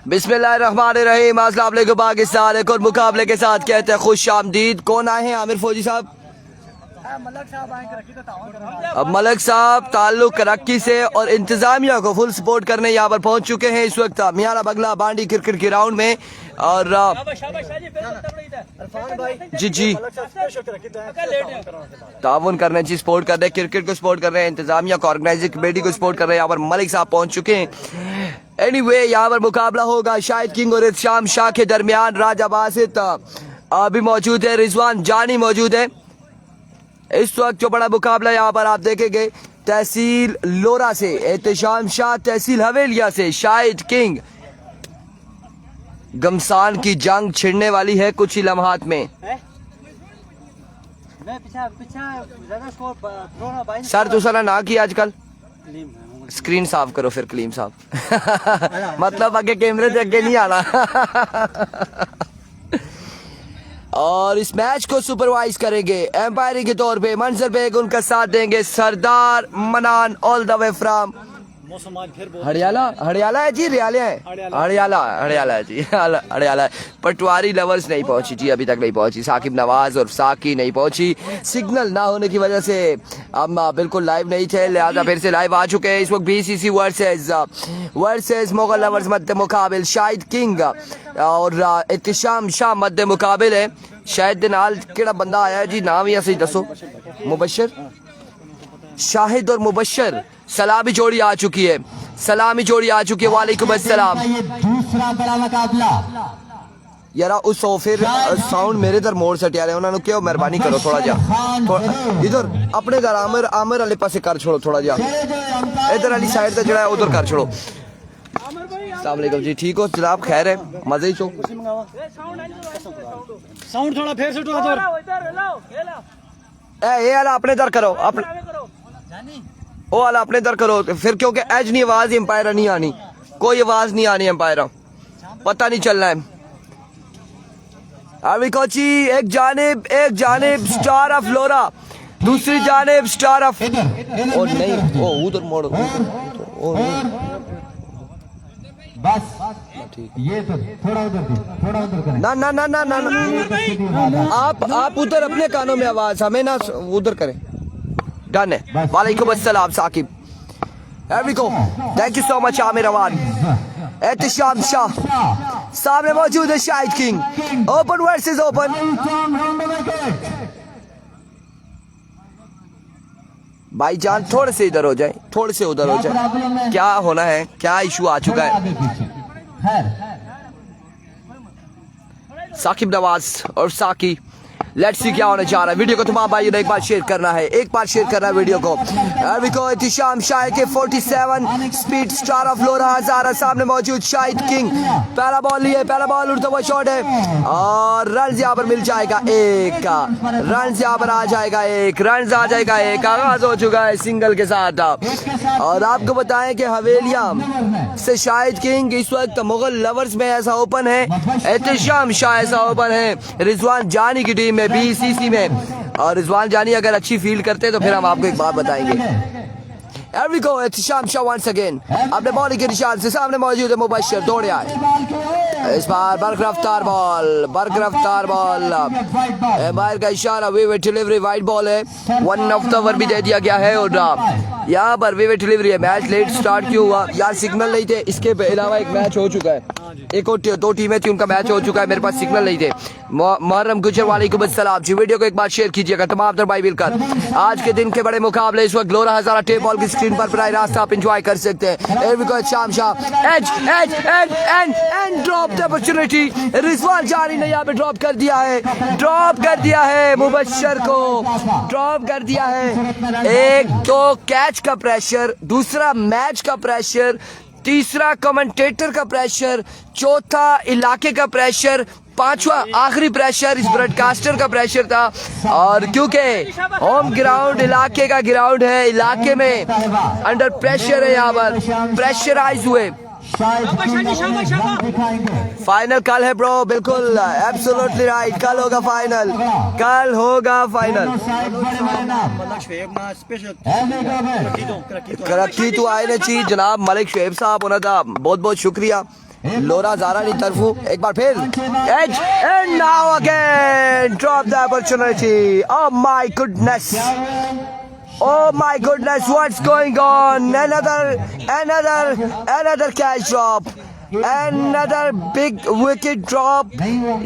बिस्मिल्लाहिर्रहमानिर्रहीम। अस्सलाम वालेकुम पाकिस्तान। एक और मुकाबले के साथ कहते हैं खुश आमदीद। कौन आए हैं? आमिर फौजी साहब। अब मलक साहब ताल्लुक करक्की से और इंतजामिया को फुल सपोर्ट करने यहाँ पर पहुँच चुके हैं इस वक्त मियाँ बंगला बांडी क्रिकेट ग्राउंड में। और जी जी ताउन करने जी सपोर्ट कर रहे हैं, क्रिकेट को सपोर्ट कर रहे हैं, इंतजामिया को ऑर्गेनाइजिंग कमेटी को सपोर्ट कर रहे हैं। यहाँ पर मलिक साहब पहुँच चुके हैं। एनीवे यहाँ पर मुकाबला होगा शाहिद किंग और इत्शाम शाह के दरमियान। राजा बासित अभी मौजूद है, रिजवान जानी मौजूद है। इस वक्त जो बड़ा मुकाबला यहाँ पर आप देखेंगे तहसील लोरा से इत्शाम शाह, तहसील हवेलिया से शाहिद किंग। गमसान की जंग छिड़ने वाली है कुछ ही लम्हात में। सर दूसरा ना की आजकल स्क्रीन साफ करो फिर कलीम साहब मतलब आगे कैमरे से आगे नहीं आना और इस मैच को सुपरवाइज करेंगे एम्पायरिंग के तौर पे मंजर बेग, उनका साथ देंगे सरदार मनान ऑल द वे फ्रॉम हरियाला। हरियाला है जी, रियाले है, हरियाला हरियाला है जी, हरियाला है। पटवारी लवर्स नहीं पहुंची जी, अभी तक नहीं पहुंची। साकिब नवाज और साकी नहीं पहुंची, सिग्नल ना होने की वजह से हम बिल्कुल लाइव नहीं थे, लिहाजा फिर से लाइव आ चुके हैं। इस वक्त बीसीसी वर्सेस मुगल लवर्स मध्य मुकाबिल शाहिद किंग और इत्शाम शाह मध्य मुकाबिल है। शाहिद दे नाल केड़ा बंदा आया है जी, नाम ही सही दसो। मुबशर, शाहिद और मुबशर सलामी जोड़ी आ चुकी है, सलामी जोड़ी आ चुकी है। वालेकुम अस्सलाम। दूसरा बड़ा मुकाबला यार उस फिर साउंड मेरे इधर मोड़ सटिया रहे, उन्होंने क्यों मेहरबानी करो थोड़ा जा इधर अपने इधर आमिर आमिर वाले पासे कर छोड़ो, थोड़ा जा इधर वाली साइड से जड़ा उधर कर छोड़ो। अस्सलाम वालेकुम जी, ठीक हो जनाब? खैर है, मजे ही चो साउंड थोड़ा फिर से उठा दो। ये वाला अपने इधर करो, अपने ओ वाला अपने इधर करो फिर, क्योंकि एज नहीं आवाज एम्पायर नहीं आनी, कोई आवाज नहीं आनी एम्पायर, पता नहीं चलना है। अभी कोची एक जानिब स्टार ऑफ लोरा, दूसरी जानिब स्टार ऑफ और नहीं ओ उधर मोड़ो बस ये तो थोड़ा उधर ना ना ना ना ना, ना। आप उधर अपने कानों में आवाज, हमें ना उधर करें। डन है। वालेकुम अस्सलाम Saqib. Here we go. Thank you so much Aamir Awan. Itsham Shah सामने मौजूद है Shahid king. Open versus open. भाईजान थोड़े से इधर हो जाए, थोड़े से उधर हो जाए। क्या होना है, क्या इशू आ चुका है? साकिब नवाज और साकी, लेट्स सी क्या होने जा रहा है। वीडियो को तमाम भाइयों ने एक बार शेयर करना है, एक बार शेयर करना है वीडियो को। अभी को इत्शाम शाह के 47 स्पीड स्टार ऑफ लोरा हजारा सामने मौजूद शाहिद किंग। पहला बॉल लिए, पहला बॉल उड़ता हुआ शॉट है और रन यहाँ पर मिल जाएगा एक का, रन यहाँ पर आ जाएगा एक, रन आ जाएगा एक। आगाज हो चुका है सिंगल के साथ। और आपको बताएं कि हवेलिया से शाहिद किंग इस वक्त मुगल लवर्स में ऐसा ओपन है, इत्शाम शाह ऐसा ओपन है रिजवान जानी की टीम में बीसीसी में। और रिजवान जानी अगर अच्छी फील्ड करते तो फिर हम आपको एक बात बताएंगे। Here we go, Ehtesham Shah once again अपने बॉलिंग के निशान से सामने मौजूद है मुबशर, दौड़े आए इस बार बरकरफ्तार बॉल, बरकरफ्तार बॉल एम्पायर का इशारा, वे डिलीवरी वाइड बॉल है, 1 ऑफ द ओवर भी दे दिया गया है। और यहाँ पर वे डिलीवरी है। मैच लेट स्टार्ट क्यों हुआ यार? सिग्नल नहीं थे, इसके अलावा एक मैच हो चुका है, एक और 2 टीमें थी उनका मैच हो चुका है, मेरे पास सिग्नल नहीं थे। मुहर्रम गुजर वालेकुम अस्सलाम जी, वीडियो को एक बार शेयर कीजिएगा तमाम भाई मिलकर। आज के दिन के बड़े मुकाबले इस वक्त लोरा हजारा टेप बॉल की स्क्रीन पर बराह रास्त आप एंजॉय कर सकते हैं। शाम Shah edge edge and and and drop the opportunity, Rizwan Jani ने यहाँ पे ड्रॉप कर दिया है, ड्रॉप कर दिया है मुबशर को, ड्रॉप कर दिया है। एक तो कैच का प्रेशर, दूसरा मैच का प्रेशर, तीसरा कमेंटेटर का प्रेशर, चौथा इलाके का प्रेशर, पांचवा आखिरी प्रेशर इस ब्रॉडकास्टर का प्रेशर था। और क्योंकि होम ग्राउंड इलाके का ग्राउंड है, इलाके में अंडर प्रेशर है, यहाँ पर प्रेशराइज हुए। फाइनल कल है ब्रो, बिल्कुल एब्सोल्युटली राइट, कल होगा फाइनल, कल होगा फाइनल। करक्की तो आए ने ची जनाब मलिक शुएब साहब, उन्होंने बहुत बहुत शुक्रिया। लोरा ज़ारा नहीं तरफू एक बार फिर edge and now again drop the opportunity oh my goodness Oh my goodness, what's going on? Another catch drop. Another big wicket drop.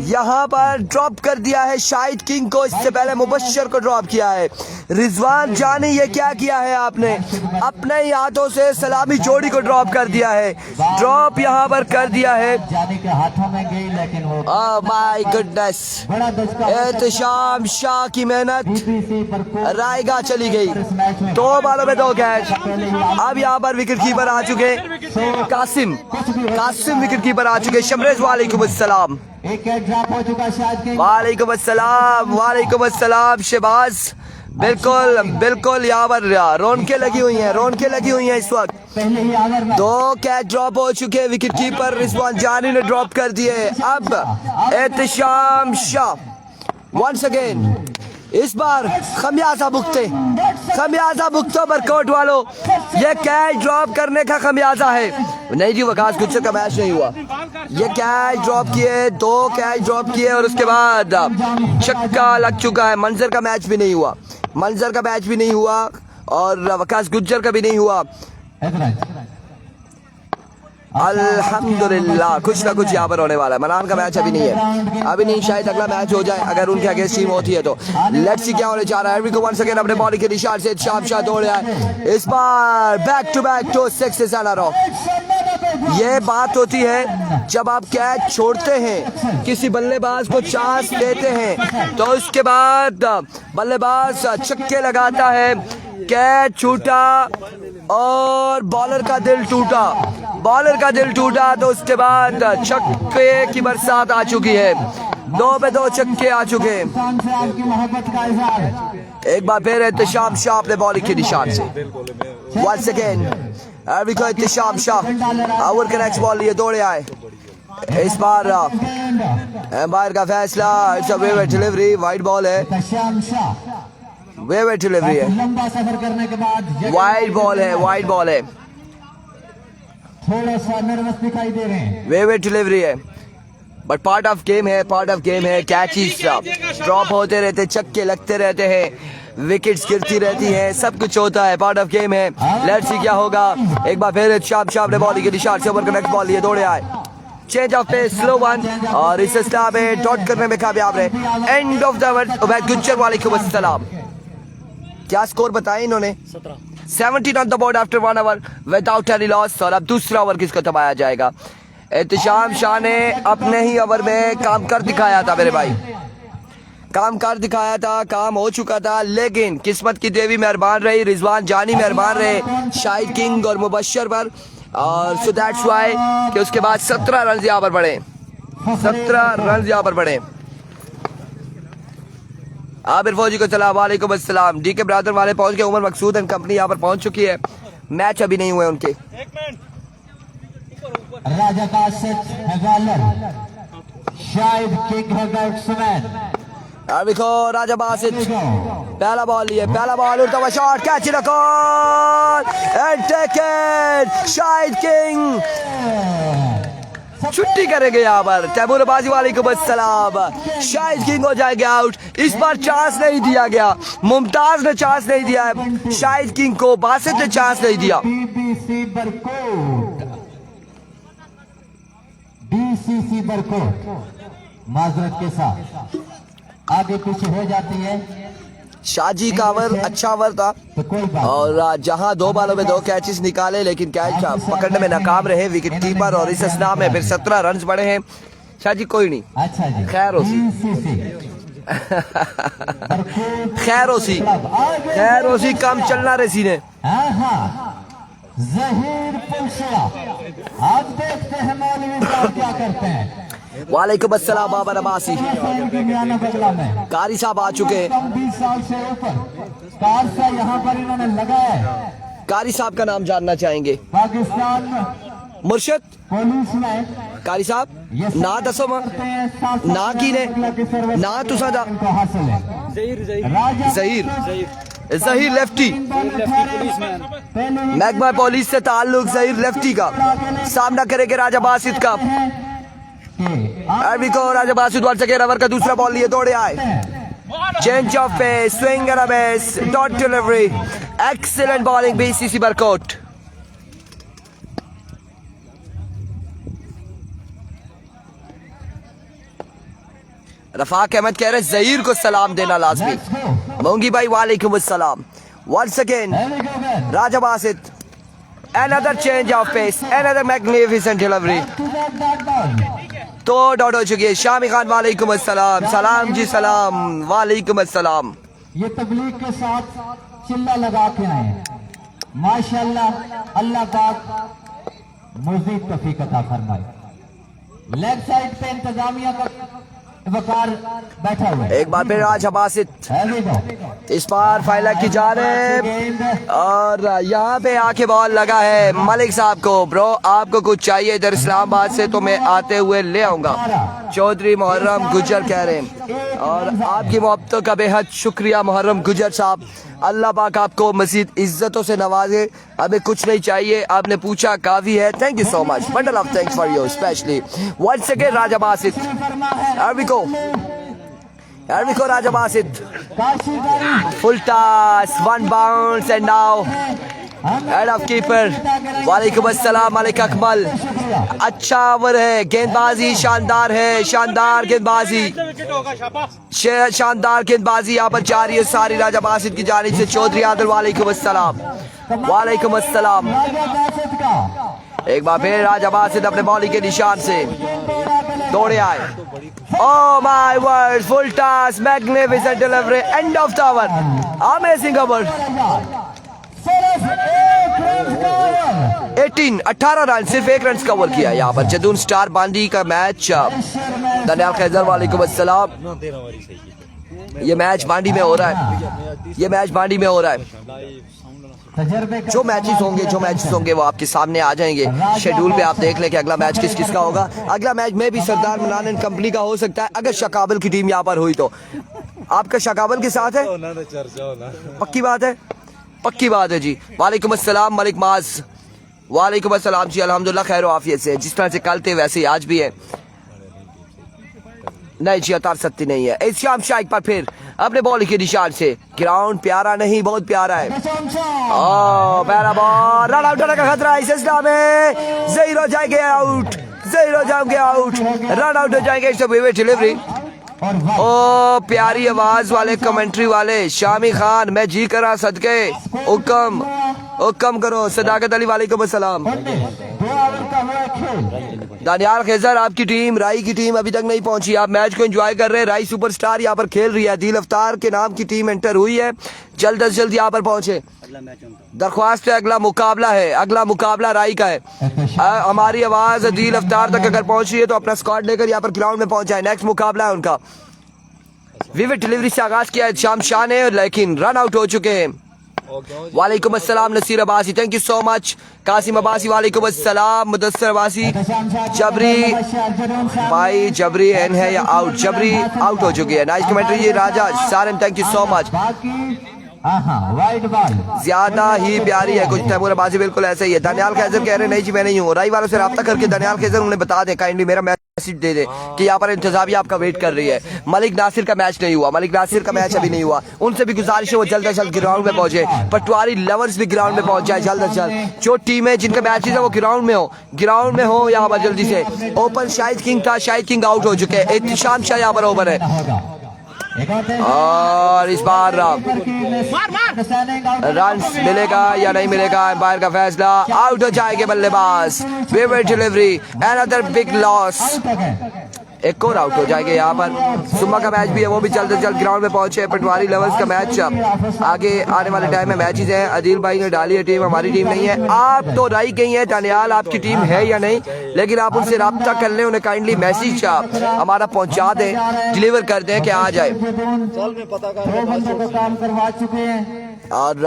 यहाँ पर ड्रॉप कर दिया है शाहिद किंग को, इससे पहले मुबश्शिर को ड्रॉप किया है। रिजवान जानी ये क्या किया है आपने? अपने ही हाथों से सलामी जोड़ी को ड्रॉप कर दिया है। ड्रॉप यहाँ पर कर दिया है। जाने के हाथों में गई लेकिन वो Oh my goodness. बड़ा दचका एहतशाम शाह की मेहनत बीपीसी पर को रायगा चली गई। 2 बालों में 2 कैच। अब यहाँ पर विकेट कीपर आ चुके कासिम विकेट कीपर आ चुके। शमरेज वालेकुम अस्सलाम। एक कैच ड्रॉप हो चुका शायद के वालेकुम अस्सलाम शहबाज। बिल्कुल यहाँ पर रौनकें लगी हुई हैं इस वक्त। पहले ही ओवर में 2 कैच ड्रॉप हो चुके। विकेट कीपर रिजवान जानी ने ड्रॉप कर दिए। अब एहतशाम शाह वंस अगेन, इस बार खमियाजा भुगतो बरकोट वालों। ये कैच ड्रॉप करने का खमियाजा है। नहीं जी, वकास गुज्जर का मैच नहीं हुआ। ये कैच ड्रॉप किए, 2 कैच ड्रॉप किए और उसके बाद छक्का लग चुका है। मंजर का मैच भी नहीं हुआ और वकास गुज्जर का भी नहीं हुआ। अल्हम्दुलिल्लाह कुछ ना कुछ यहाँ पर होने वाला है। मनान का मैच अभी नहीं, शायद अगला मैच हो जाए अगर उनके अगेंस्ट टीम होती है तो। लेट्स सी क्या होने जा रहा है। एवरी को वंस अगेन अपने बॉडी के निशान से शाह दौड़ रहा है। इस बार back to back 2 sixes in a row. ये बात होती है जब आप कैच छोड़ते हैं, किसी बल्लेबाज को चांस देते हैं तो उसके बाद बल्लेबाज छक्के लगाता है। कैच छूटा और बॉलर का दिल टूटा तो उसके बाद छक्के की बरसात आ चुकी है। 2 पे 2 छक्के आ चुके। आपकी मोहब्बत का इजहार एक बार फिर एहतशाम शाह अपने बॉलिंग के निशान से। Once again Ehtesham Shah over के नेक्स्ट बॉल लिए दौड़े आए। इस बार एम्पायर का फैसला, it's a waver delivery, wide ball है। शाम शाह वेवर डिलीवरी है, लंबा सफर करने के बाद वाइड बॉल है। थोड़ा सा नर्वस दिखाई दे रहे हैं। वेवर डिलीवरी है बट पार्ट ऑफ गेम है। कैचेस ड्रॉप होते रहते, छक्के लगते रहते हैं, विकेट्स गिरती रहती हैं, सब कुछ होता है, पार्ट ऑफ गेम है। लेट्स सी क्या होगा। एक बार फिर शाम ने बॉलिंग के निशान से ओवर का नेक्स्ट बॉल लिए दौड़े आए। Change of pace, slow one और इस स्टार में डॉट करने में कामयाब रहे। End of the over Ubaid Gujjar वालेकुम अस्सलाम। क्या स्कोर बताया इन्होंने? 17 on the board after 1 over without any loss. और अब दूसरा ओवर किसको दबाया जाएगा? एहतशाम शाह ने अपने ही ओवर में काम कर दिखाया था मेरे भाई, काम हो चुका था, लेकिन किस्मत की देवी मेहरबान रही, रिजवान जानी मेहरबान रहे शाहिद किंग और मुबश्शिर पर। और सो दैट्स व्हाई कि उसके बाद 17 रन यहाँ पर बढ़े। आबिर फौजी को चला वालेकुम अस्सलाम। डीके ब्रादर वाले पहुंच गए, उमर मकसूद एंड कंपनी यहाँ पर पहुंच चुकी है। मैच अभी नहीं हुए उनके। राजा का सेट है बॉलर, शाहिद किंग है बैट्समैन। अब देखो राजा बासित पहला बॉल उड़ता हुआ shot, catch record and taken. Shahid king छुट्टी करेंगे यहाँ पर। तैमूर बाजी वालेकुम अस्सलाम। शाहिद किंग हो जाएंगे आउट। इस बार चांस नहीं दिया गया, मुमताज ने चांस नहीं दिया है शाहिद किंग को, बासित ने चांस नहीं दिया। बीसीसी बरकोट माजरत के साथ आगे पीछे हो जाती है। शाहजी का ओवर अच्छा ओवर था तो कोई बात और जहां 2 बालों में 2 कैचेस निकाले, लेकिन कैच पकड़ने में नाकाम रहे विकेट कीपर। और इस असना में फिर 17 रन बढ़े हैं। शाहजी कोई नहीं, अच्छा जी, खैर होसी काम चलना रही ने। जहीर पुलसिया, अब देखते हैं मौलवी साहब क्या करते हैं। वालेकुम अस्सलाम बाबर अब्बासी। बगला में कारी साहब आ चुके हैं। 20 साल से ऊपर कार से यहाँ पर इन्होंने लगाया है। कारी साहब का नाम जानना चाहेंगे? पाकिस्तान में मुर्शद पुलिस में कारी साहब ना दसो ना की ने ना तुसा दा हासिल है। Zaheer Zaheer lefty, magma police से ताल्लुक जहीर लेफ्टी का सामना करेंगे राजा बासित का। Raja Basit once again over का दूसरा बॉल लिए दौड़े आए, change of pace, swing and a miss, dot delivery, excellent bowling BCC Barkot. Rafaq Ahmed कह रहे जहीर को सलाम देना लाजमी। मोंगी भाई वालेकुम अस्सलाम। Once again Raja Basit, another change of pace, another magnificent delivery। तो डॉट हो चुकी है। शामी खान वालेकुम अस्सलाम। सलाम जी सलाम, वालेकुम अस्सलाम। ये तबलीग के साथ चिल्ला लगा के आए, माशाल्लाह। अल्लाह पाक मज़ीद तौफीक अता फरमाए। लेग साइड पे इंतजामिया का वकार बैठा हुआ है। एक बार फिर राजा बासित इस बार फाइला की जानिब, और यहाँ पे आके बॉल लगा है मलिक साहब को। ब्रो आपको कुछ चाहिए इधर इस्लामाबाद से तो मैं आते हुए ले आऊंगा, चौधरी मुहर्रम गुजर कह रहे हैं। और आपकी मोहब्बतों का बेहद शुक्रिया मुहर्रम गुजर साहब। अल्लाह पाक आपको मजीद इज्जतों से नवाजे। हमें कुछ नहीं चाहिए, आपने पूछा काफी है। Thank you so much, bundle of thanks for you specially. Once again Raja Basit, Here we go, Raja Basit. Full toss, one bounce and now head of keeper. वालेकुम अस्सलाम मलिक अकमल। अच्छा ओवर है, गेंदबाजी शानदार है, शानदार गेंदबाजी, शानदार गेंदबाजी यहाँ पर जारी है सारी राजा बासित की जानिब से। चौधरी आदिल वालेकुम अस्सलाम। वालेकुम अस्सलाम। एक बार फिर राजा बासित अपने बॉलिंग के निशान से दौड़े आए। Oh my word, full toss, magnificent delivery, end of the over, amazing over। 18 run, सिर्फ 1 रन कवर किया यहाँ पर। जदून स्टार बांदी का मैच। दनियाल खैजर वालेकुम अस्सलाम। ये मैच बांडी में हो रहा है, ये मैच बांडी में हो रहा है। जो मैचेस होंगे वो आपके सामने आ जाएंगे। शेड्यूल पे आप देख लें कि अगला मैच किस किस का होगा। अगला मैच में भी सरदार मनान एंड कंपनी का हो सकता है, अगर शकाबल की टीम यहाँ पर हुई तो। आपका शकाबल के साथ है? पक्की बात है, पक्की बात है जी। वालेकुम अस्सलाम मलिक माज। वालेकुम अस्सलाम जी, अल्हम्दुलिल्लाह खैर आफियत से। जिस तरह से कल थे वैसे ही आज भी है। नहीं जी, अतार सत्ती नहीं है। इस्लाम शाह एक बार फिर अपने बॉल के निशान से। ग्राउंड प्यारा नहीं, बहुत प्यारा है। प्यारा बॉल, रन आउट होने का खतरा है इस सिलसिला में। जहीर हो जाएंगे आउट, जहीर हो जाएंगे आउट, रन आउट हो जाएंगे। इस डिलीवरी। ओ प्यारी आवाज वाले कमेंट्री वाले शामी खान, मैं जी करा सदके हुक्म करो। सदाकत अली वालेकुम अस्सलाम। दानियाल खैजर आपकी टीम, राई की टीम अभी तक नहीं पहुंची। आप मैच को एंजॉय कर रहे हैं। राई सुपरस्टार यहाँ पर खेल रही है। दिल अफ्तार के नाम की टीम एंटर हुई है, जल्द से जल्द यहाँ पर पहुंचे। दरख्वास्त है, अगला मुकाबला है, अगला मुकाबला राई का है। हमारी आवाज दिल अफ्तार तक अगर पहुंच रही है तो अपना स्क्वाड लेकर यहाँ पर ग्राउंड में पहुंचा है। नेक्स्ट मुकाबला है उनका। विविड डिलीवरी से आगाज किया है शाम शाह ने, लेकिन रन आउट हो चुके हैं। वालेकुम अस्सलाम Naseer Abbasi, thank you so much. Qasim Abbasi वालेकुम अस्सलाम। मुदस्सर अब्बासी। जबरी भाई, जबरी एन है या आउट? जबरी आउट हो चुकी है। Nice commentary ji Raja Sarim, thank you so much. ज्यादा ही प्यारी है कुछ। तैमूर अब्बासी बिल्कुल ऐसे ही है। दनियाल खैजर कह रहे नहीं जी मैं नहीं हूँ। राई वालों से रब्ता करके दनियाल खैजर उन्हें बता दे, काइंडली मेरा मैसेज दे दे कि यहाँ पर इंतजामिया आपका वेट कर रही है। मलिक नासिर का मैच नहीं हुआ, मलिक नासिर का मैच अभी नहीं हुआ। उनसे भी गुजारिश है वो जल्द से जल्द ग्राउंड में पहुंचे। पटवारी लवर्स भी ग्राउंड में पहुंच जाए जल्द से जल्द। जो टीमें जिनका मैचेस है वो ग्राउंड में हो यहाँ पर जल्दी से। ओपन शाहिद किंग था, शाहिद किंग आउट हो चुके हैं। इत्तिशाम शाह यहाँ पर ओवर है, और इस बार रन मिलेगा या नहीं मिलेगा, एम्पायर का फैसला। आउट हो जाएंगे बल्लेबाज। Vivid delivery, another big loss. एक और आउट हो जाएंगे यहाँ पर। सुबह का मैच भी है, वो भी जल्द से जल्द ग्राउंड में पहुंचे। पटवारी लेवल्स का मैच आगे आने वाले टाइम में मैचेस हैं। अदील भाई ने डाली है टीम, हमारी टीम नहीं है। आप तो राई गई है दानियाल, आपकी टीम है या नहीं, लेकिन आप उनसे रब्ता कर लें, उन्हें काइंडली मैसेज हमारा पहुंचा दें, डिलीवर कर दें कि आ जाए। और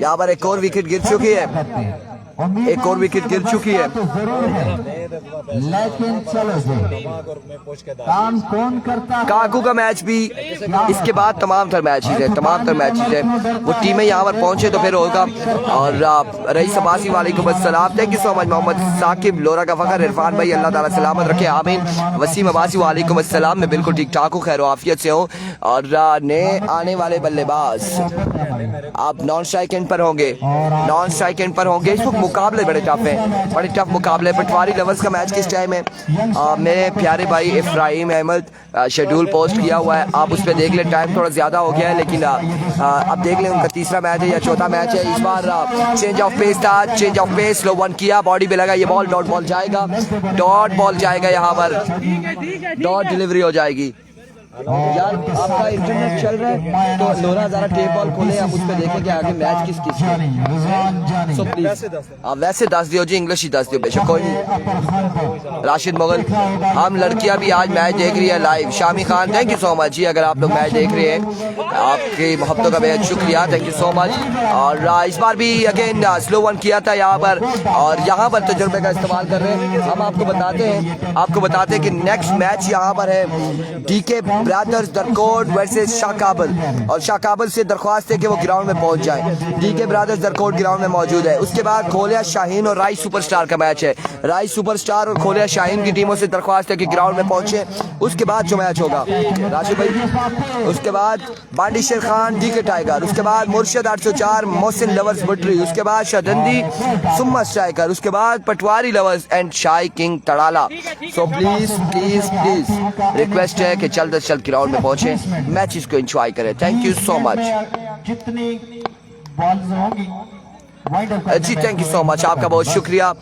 यहाँ पर एक और विकेट गिर चुकी है। एक और विकेट गिर चुकी है। तो जरूर है, लेकिन चलो जी, काम कौन करता है? काकू का मैच भी इसके बाद तमाम तर मैचेस है, तमाम तर मैचेस है। वो टीमें यहाँ पर पहुंचे तो फिर होगा। और रईस अब्बासी वालेकुम अस्सलाम, thank you so much. Mohammad Saqib, Lora का फखर, इरफान भाई अल्लाह ताला सलामत रखे, आमीन। वसीम अब्बासी वालेकुम अस्सलाम, मैं बिल्कुल ठीक ठाक हूँ, खैर आफियत से हूँ। और नए आने वाले बल्लेबाज आप नॉन स्ट्राइक एंड पर होंगे, नॉन स्ट्राइक एंड पर होंगे। इस वक्त मुकाबले बड़े टफ हैं, बड़े टफ मुकाबले। पटवारी लवर्स का मैच किस टाइम है? मेरे प्यारे भाई इफ्राहिम अहमद शेड्यूल पोस्ट किया हुआ है, आप उस पर देख लें। टाइम थोड़ा ज़्यादा हो गया है, लेकिन अब देख लें उनका तीसरा मैच है या चौथा मैच है। इस बार चेंज ऑफ पेस था, change of pace, low one किया, बॉडी पे लगा ये बॉल, डॉट बॉल जाएगा, डॉट बॉल जाएगा, यहाँ पर डॉट डिलीवरी हो जाएगी। यार आपका इंटरनेट चल रहा है तो लोरा जरा टेप बॉल खोले, आप उस पर देखें कि आगे मैच किस किस पे। सो प्लीज आप वैसे दस दियो जी, इंग्लिश ही दस दियो, बेशक कोई नहीं। राशिद मुगल, हम लड़कियां भी आज मैच देख रही है live. Shami Khan, thank you so much जी, अगर आप लोग मैच देख रहे हैं आपकी मोहब्बतों का बेहद शुक्रिया, थैंक यू सो मच। और इस बार भी अगेन स्लो वन किया था यहाँ पर, और यहाँ पर तजुर्बे का इस्तेमाल कर रहे हैं। हम आपको बताते हैं कि नेक्स्ट मैच यहाँ पर है डीके ब्रदर्स दरकोट वर्सेस शाकाबल, और शाकाबल से दरख्वास्त है कि वो ग्राउंड में पहुंच जाए। डीके ब्रदर्स दरकोट ग्राउंड में मौजूद है। उसके बाद खोलिया शाहीन और राइस सुपरस्टार का मैच है। राइस सुपरस्टार और खोलिया शाहीन की टीमों से दरख्वास्त है कि ग्राउंड में पहुंचे, उसके बाद जो मैच होगा राशिद भाई। उसके बाद बांडी शेर खान डीके टाइगर, उसके बाद मुर्शिद 804 मोहसिन लवर्स बटरी, उसके बाद शादंदी सुम्मा स्ट्राइकर, उसके बाद Patwari lovers and Shahi king Tarala. So please please please request है कि जल्द से जल्द ग्राउंड में पहुंचे, मैचेस को एंजॉय करें। थैंक यू सो मच जितनी बॉल्स होंगी जी, थैंक यू सो मच, आपका बहुत शुक्रिया।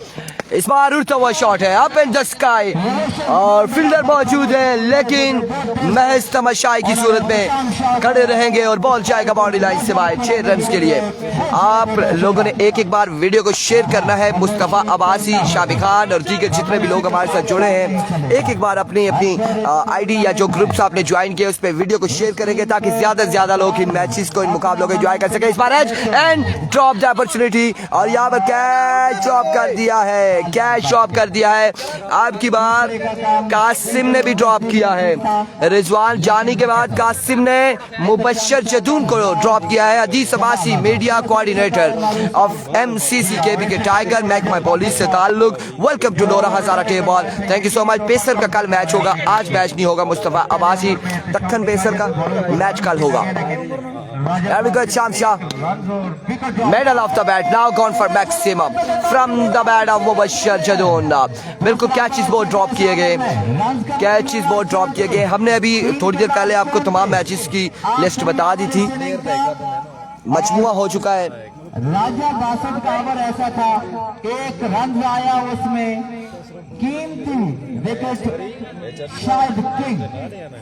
इस बार उड़ता हुआ शॉट है अप इन द स्काई, और फील्डर मौजूद है, लेकिन महज तमाशाई की सूरत में खड़े रहेंगे और बॉल जाएगा बाउंड्री लाइन से बाहर 6 रन के लिए। आप लोगों ने एक एक बार वीडियो को शेयर करना है। मुस्तफ़ा अब्बासी, शामी खान और दीगर जितने भी लोग हमारे साथ जुड़े हैं, एक एक बार अपनी अपनी आईडी या जो ग्रुप्स आपने ज्वाइन किए उस पर वीडियो को शेयर करेंगे, ताकि ज्यादा से ज्यादा लोग इन मैचेस को, इन मुकाबलों को एंजॉय कर सके। इस बार edge and drop the opportunity, और यहाँ पर कैच ड्रॉप कर दिया है, कैच ड्रॉप कर दिया है। आपकी बार कासिम ने भी ड्रॉप किया है। रिजवान जानी के बाद कासिम ने मुबश्शिर जदून को ड्रॉप किया है। Adees Abbasi, media coordinator of MCC KB के टाइगर महकमा पुलिस से ताल्लुक, welcome to Lora Hazara tape ball, thank you so much. Pacer का कल मैच होगा, आज मैच नहीं होगा। मुस्तफ़ा अब्बासी, दक्कन पेसर का मैच कल होगा। Medal of the bat now gone for maximum from the bat of Mubashshir Jadoon. बिल्कुल कैचेस बहुत ड्रॉप किए गए, कैचेस बहुत ड्रॉप किए गए। हमने अभी थोड़ी देर पहले आपको तमाम मैचेस की लिस्ट बता दी थी, मजमुआ हो चुका है। राजा बासठ का ओवर ऐसा था, एक रन आया उसमें, कीमती विकेट शायद किंग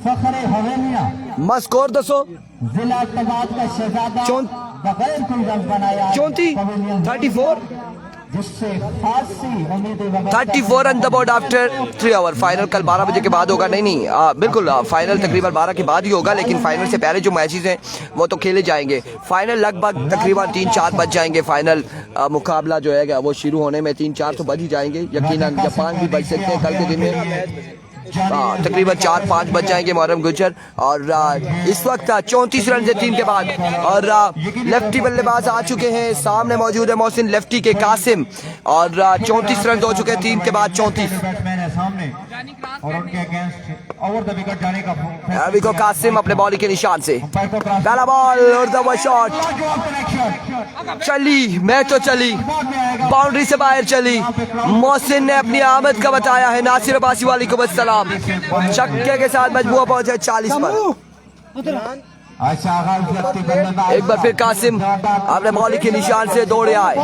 फखरे हवेलिया मत स्कोर दसो, जिला तबाद का शहजादा बगैर कोई रन बनाया 34 जिससे फारसी उम्मीदें 34 run the board after 3 over. Final कल 12 बजे के बाद होगा। नहीं बिल्कुल फाइनल तकरीबन 12 के बाद ही होगा, लेकिन फाइनल से पहले जो मैचेस हैं वो तो खेले जाएंगे। फाइनल लगभग तकरीबन 3-4 बज जाएंगे। फाइनल मुकाबला जो है वो शुरू होने में 3-4 तो बज ही जाएंगे यकीनन, या 5 भी बज सकते हैं कल के दिन में। तकरीबन 4-5 बज जाएंगे मुहर्रम गुजर। और इस वक्त 34 रन से 3 के बाद, और लेफ्टी बल्लेबाज आ चुके हैं। सामने मौजूद है मोहसिन, लेफ्टी के कासिम, और 34 रन हो चुके हैं 3 के बाद 34। और उनके अगेंस्ट ओवर द विकेट जाने का अभी को कासिम अपने बॉलिंग के निशान से पहला बॉल और द शॉट चली, मैं तो चली, बाउंड्री से बाहर चली। मोहसिन ने अपनी आमद का बताया है। नासिर अब्बासी वालेकुम अस्सलाम, छक्के के साथ मजबूआ पहुंचे 40 पर। एक बार फिर कासिम अपने बॉलिंग के निशान से दौड़े आए।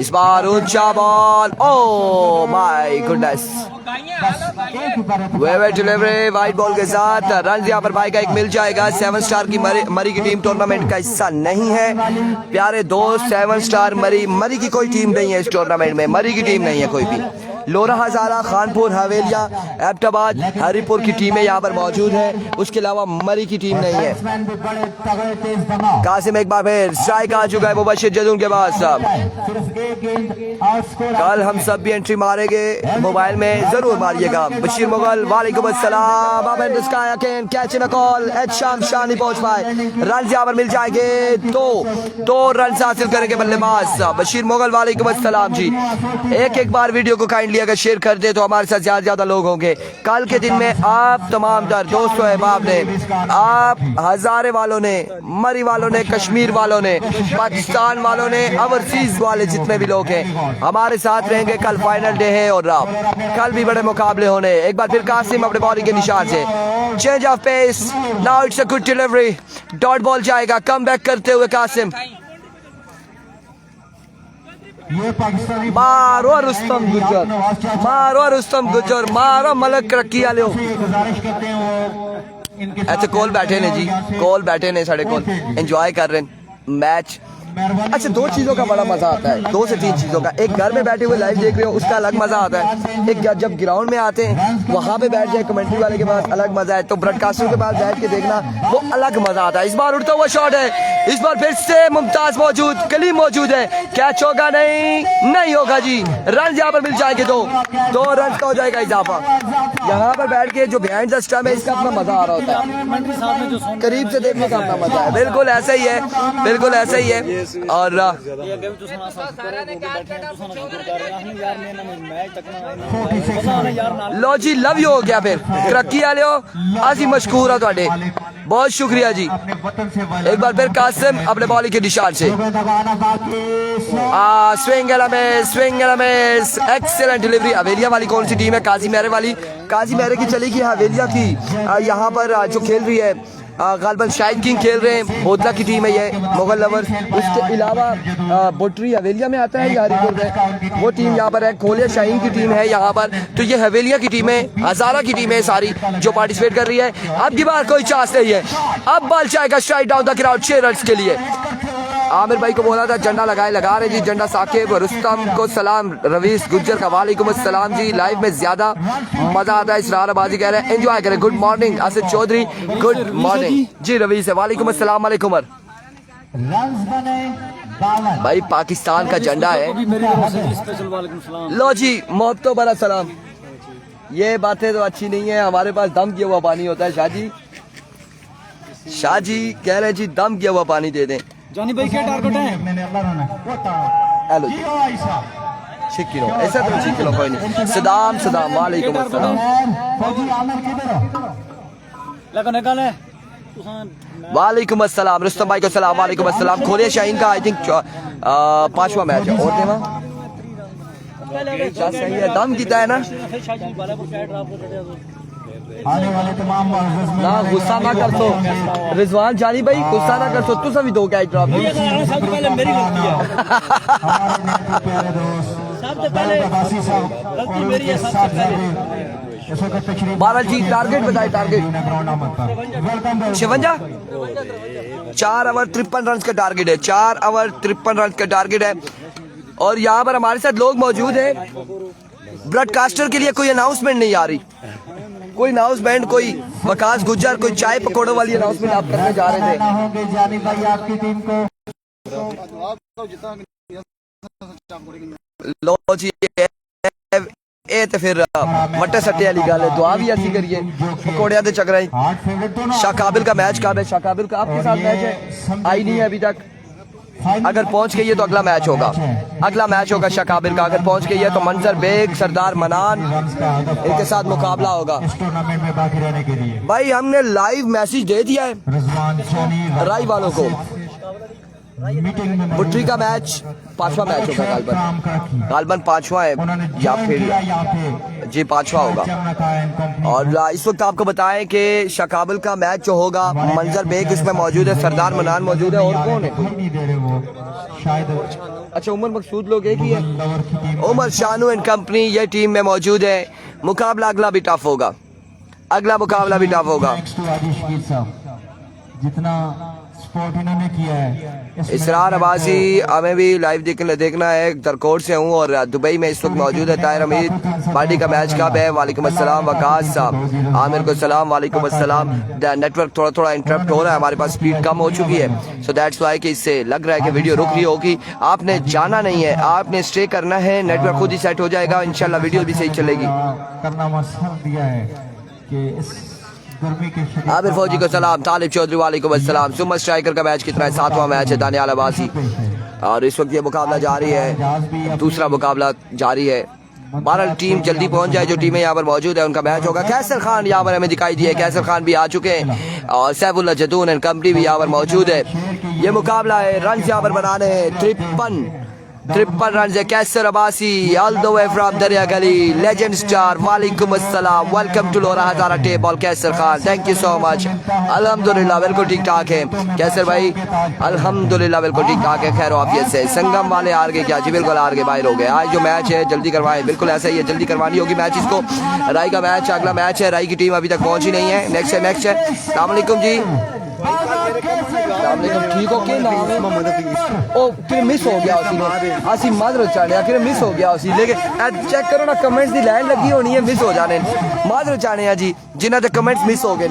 इस बार ऊंचा ball, oh my goodness, delivery wide ball के साथ रन यहाँ पर भाई का एक मिल जाएगा। 7 स्टार की मरी की टीम टूर्नामेंट का हिस्सा नहीं है प्यारे दोस्त। 7 स्टार मरी की कोई टीम नहीं है इस टूर्नामेंट में, मरी की टीम नहीं है कोई भी। लोरा हजारा, खानपुर, हवेलिया, एबटाबाद, हरिपुर की टीमें यहाँ पर मौजूद है। उसके अलावा मरी की टीम नहीं है। बैट्समैन भी बड़े तगड़े तेज दमा। कासिम एक बार फिर स्ट्राइक आ चुका है मुबशिर जदून के पास। सिर्फ एक गेंद आउट स्कोर। कल हम सब भी एंट्री मारेंगे मोबाइल में, जरूर मारिएगा। बशीर मुगल वालेकुम अस्सलाम। अब कैच इन कॉल, एच शाम शाह नहीं पहुंच पाए। रन यहाँ पर मिल जाएंगे तो रन हासिल करेंगे बल्लेबाज बशीर मुगल वालेकुम अस्सलाम जी। एक बार वीडियो को काइंडली अगर शेयर कर दे तो हमारे साथ ज्यादा लोग होंगे। कल के दिन में आप तमाम दर दोस्तों अहबाब ने, आप हजारे वालों ने, मरी वालों ने, कश्मीर वालों ने, पाकिस्तान वालों ने, ओवरसीज वाले जितने भी लोग हैं हमारे साथ रहेंगे। कल फाइनल डे है और कल भी बड़े मुकाबले होने। एक बार फिर कासिम अपने बॉलिंग के निशान से change of pace, now it's a good delivery, dot ball जाएगा। कम बैक करते हुए कासिम, ये पाकिस्तानी मारो रुस्तम गुजर, मारो रुस्तम गुजर, मारो मलक रखी आले। गुजारिश करते हैं वो इनके अच्छा कॉल बैठे ने जी, कॉल बैठे ने साढ़े कॉल, एंजॉय कर रहे हैं मैच। अच्छा दो चीज़ों का बड़ा मज़ा आता है, 2 से 3 चीज़ों का। एक घर में बैठे हुए लाइव देख रहे हो उसका अलग मज़ा आता है। एक जब ग्राउंड में आते हैं वहाँ पे बैठ जाए कमेंट्री वाले के पास अलग मज़ा है। तो ब्रॉडकास्टर के पास बैठ के देखना वो अलग मज़ा आता है। इस बार उड़ता हुआ शॉट है, इस बार फिर से मुमताज़ मौजूद, कलीम मौजूद है। कैच होगा? नहीं होगा जी। रन यहाँ पर मिल जाएंगे, 2 रन का हो जाएगा इजाफा। यहाँ पर बैठ के जो बिहाइंड द स्टंप है इसका अपना मज़ा आ रहा होता है, करीब से देखने का अपना मज़ा है। बिल्कुल ऐसा ही है, बिल्कुल ऐसा ही है। और लो जी लव यू हो गया फिर तरक्की वाले हो, असी मशकूर है तुहाडे, बहुत शुक्रिया जी। एक बार फिर कासिम अपने बॉलिंग के निशान से स्विंग एलमेस, एक्सीलेंट डिलीवरी। हवेलिया वाली कौन सी टीम है? काजी मेरे वाली, काजी मेरे की चलेगी। हवेलिया की यहाँ पर जो खेल रही है गालबन शाहिद किंग खेल रहे हैं, बोतला की टीम है ये, मुगल लवर्स। उसके अलावा बोटरी हवेलिया में आता है या हरिपुर में, वो टीम यहाँ पर है। खोलिया शाहीन की टीम है यहाँ पर। तो ये हवेलिया की टीम है, हजारा की टीम है सारी जो पार्टिसिपेट कर रही है। अब की बार कोई चांस नहीं है, अब बॉल जाएगा strike down the ground 6 run के लिए। आमिर भाई को बोला था झंडा लगा रहे जी, झंडा साकिब, रुस्तम को सलाम, रवीश गुज्जर का वालेकुम अस्सलाम जी। लाइव में ज्यादा मजा आता है, इसरारबाजी कह रहे हैं, एंजॉय करें। Good morning Asad Chaudhry, good morning जी। रवीश है वालेकुम अस्सलाम वालेकुम। भाई पाकिस्तान का झंडा है। लो जी मोहब्बतों बड़ा सलाम। ये बातें तो अच्छी नहीं है, हमारे पास दम किया हुआ पानी होता है। शाह जी कह रहे हैं जी दम किया हुआ पानी दे दें। जानी भाई क्या टारगेट है? हेलो जी 6 किलो, ऐसा तो 6 किलो कोई नहीं। सदाम वालेकुम अस्सलाम। वालेकुम अस्सलाम रुस्तम भाई को सलाम वालेकुम अस्सलाम। खोलिया शाहीन का आई थिंक 5वां मैच है और देवा सही है, दम जीता है ना। आने वाले तमाम ना गुस्सा ना कर तो रिजवान जानी भाई, गुस्सा ना कर तो तू सभी 2 कैच ड्रॉप। सबसे पहले मेरी गलती है, सबसे पहले गलती मेरी है सबसे पहले। बारह जी टारगेट बताए, टारगेट 56, 4 ओवर 53 रन का टारगेट है, 4 ओवर 53 रन का टारगेट है। और यहाँ पर हमारे साथ लोग मौजूद हैं। ब्रॉडकास्टर के लिए कोई अनाउंसमेंट नहीं आ रही, कोई अनाउंसमेंट, कोई वकास गुज्जर, कोई चाय पकौड़ों वाली अनाउंसमेंट आप करने जा रहे थे। जानी भाई आपकी टीम को लो जी ए ते फिर मट्टे सट्टे वाली गल है, दुआ भी ऐसी करिए पकौड़िया दे चक्कर। शाह काबिल का मैच कब है? शाह काबिल का आपके साथ मैच है, आई नहीं है अभी तक। अगर पहुंच गई है तो अगला मैच होगा, अगला मैच होगा शाह काबिल का। अगर पहुंच गई है तो मंजर बेग, सरदार मनान इनके साथ मुकाबला होगा इस टूर्नामेंट में बाकी रहने के लिए। भाई हमने लाइव मैसेज दे दिया है राय वालों को। बुट्री का मैच 5वां मैच होगा, गालबन 5वां है या फिर जी 5वां होगा। और इस वक्त आपको बताएं कि शकाबल का मैच जो होगा, मंजर बेग इसमें मौजूद है, सरदार मनान मौजूद है, और कौन है? अच्छा उमर मकसूद लोग एक ही है, उमर शानू एंड कंपनी ये टीम में मौजूद है। मुकाबला अगला भी टफ होगा, अगला मुकाबला भी टफ होगा। जितना स्पॉट इन्होंने किया है। इसरार अब्बासी, हमें भी लाइव देखना है। दरकोट से हूँ और दुबई में इस वक्त मौजूद है। ताहिर हमीद, पार्टी का मैच कब है? वालेकुम अस्सलाम वकास साहब, आमिर को सलाम, वालेकुम अस्सलाम। नेटवर्क थोड़ा इंटरप्ट हो रहा है, हमारे पास स्पीड कम हो चुकी है, सो दैट्स वाई कि इससे लग रहा है कि वीडियो रुक रही होगी। आपने जाना नहीं है, आपने स्टे करना है, नेटवर्क खुद ही सेट हो जाएगा, इंशाल्लाह वीडियो भी सही चलेगी। करना मसला दिया है कि इस गर्मी के शरीर आमिर फौजी को सलाम, तालिब चौधरी वालेकुम अस्सलाम। सुपर स्ट्राइकर का मैच कितना है? 7वां मैच है दानियाल अब्बासी, और इस वक्त ये मुकाबला जारी है, दूसरा मुकाबला जारी है। 12 टीम जल्दी पहुंच जाए, जो टीमें यहाँ पर मौजूद है उनका मैच होगा। कैसर खान यहाँ पर हमें दिखाई दिए, कैसर खान भी आ चुके हैं और सैफुल्लाह जदून एंड कंपनी भी यहाँ पर मौजूद है। ये मुकाबला है, रन यहाँ पर बनाने हैं 53 रन है। Qaiser Abbasi all the way from Darya Gali, legend star, वालेकुम अस्सलाम, welcome to Lora Hazara tape ball. Qaiser Khan, thank you so much. अल्हम्दुलिल्लाह बिल्कुल ठीक ठाक है कैसर भाई, अल्हम्दुलिल्लाह बिल्कुल ठीक ठाक है, खैर आफियत से। संगम वाले हार गए क्या? जी बिल्कुल हार गए, बाहर हो गए। आज जो मैच है जल्दी करवाए, बिल्कुल ऐसा ही है, जल्दी करवानी होगी मैच इसको। राई का मैच अगला मैच है, राई की टीम अभी तक पहुंची नहीं है। नेक्स्ट है। अस्सलाम वालेकुम जी, ठीक हो के नाम है ओ फिर मिस हो गया उसी ने, असि माजरत चाहने आखिर मिस हो गया उसी, लेकिन चेक करो ना कमेंट्स दी लाइन लगी होनी है, मिस हो जाने माजरत चाहने हैं जी जिन्हें तो कमेंट्स मिस हो गए।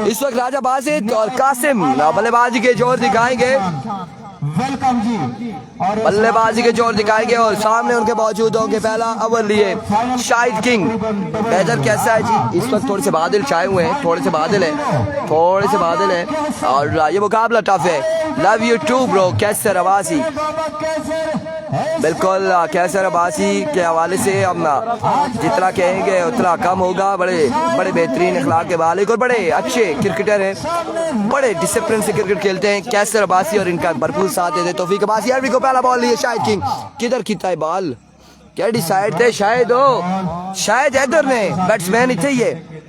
इस वक्त राजा बासित और कासिम बल्लेबाजी के जोर दिखाएंगे, वेलकम जी, और बल्लेबाजी के जोर दिखाएंगे और सामने उनके मौजूद होंगे पहला ओवर लिए शाहिद किंग। वेदर कैसा है जी? इस वक्त थोड़े से बादल छाए हुए हैं, थोड़े से बादल हैं और ये मुकाबला टफ है। लव यू टू ब्रो कैसर अब्बासी, बिल्कुल कैसर अब्बासी के हवाले से हम जितना कहेंगे उतना कम होगा। बड़े बेहतरीन अखलाक के मालिक और बड़े अच्छे क्रिकेटर हैं, बड़े डिसिप्लिन से क्रिकेट खेलते हैं कैसर अब्बासी और इनका भरपूर साथ देते तौफीक अब्बासी। यार को पहला बॉल लिए शाहिद किंग, किधर किता है बॉल? क्या डिसाइड थे शायद इधर ने बैट्समैन इतने ही है,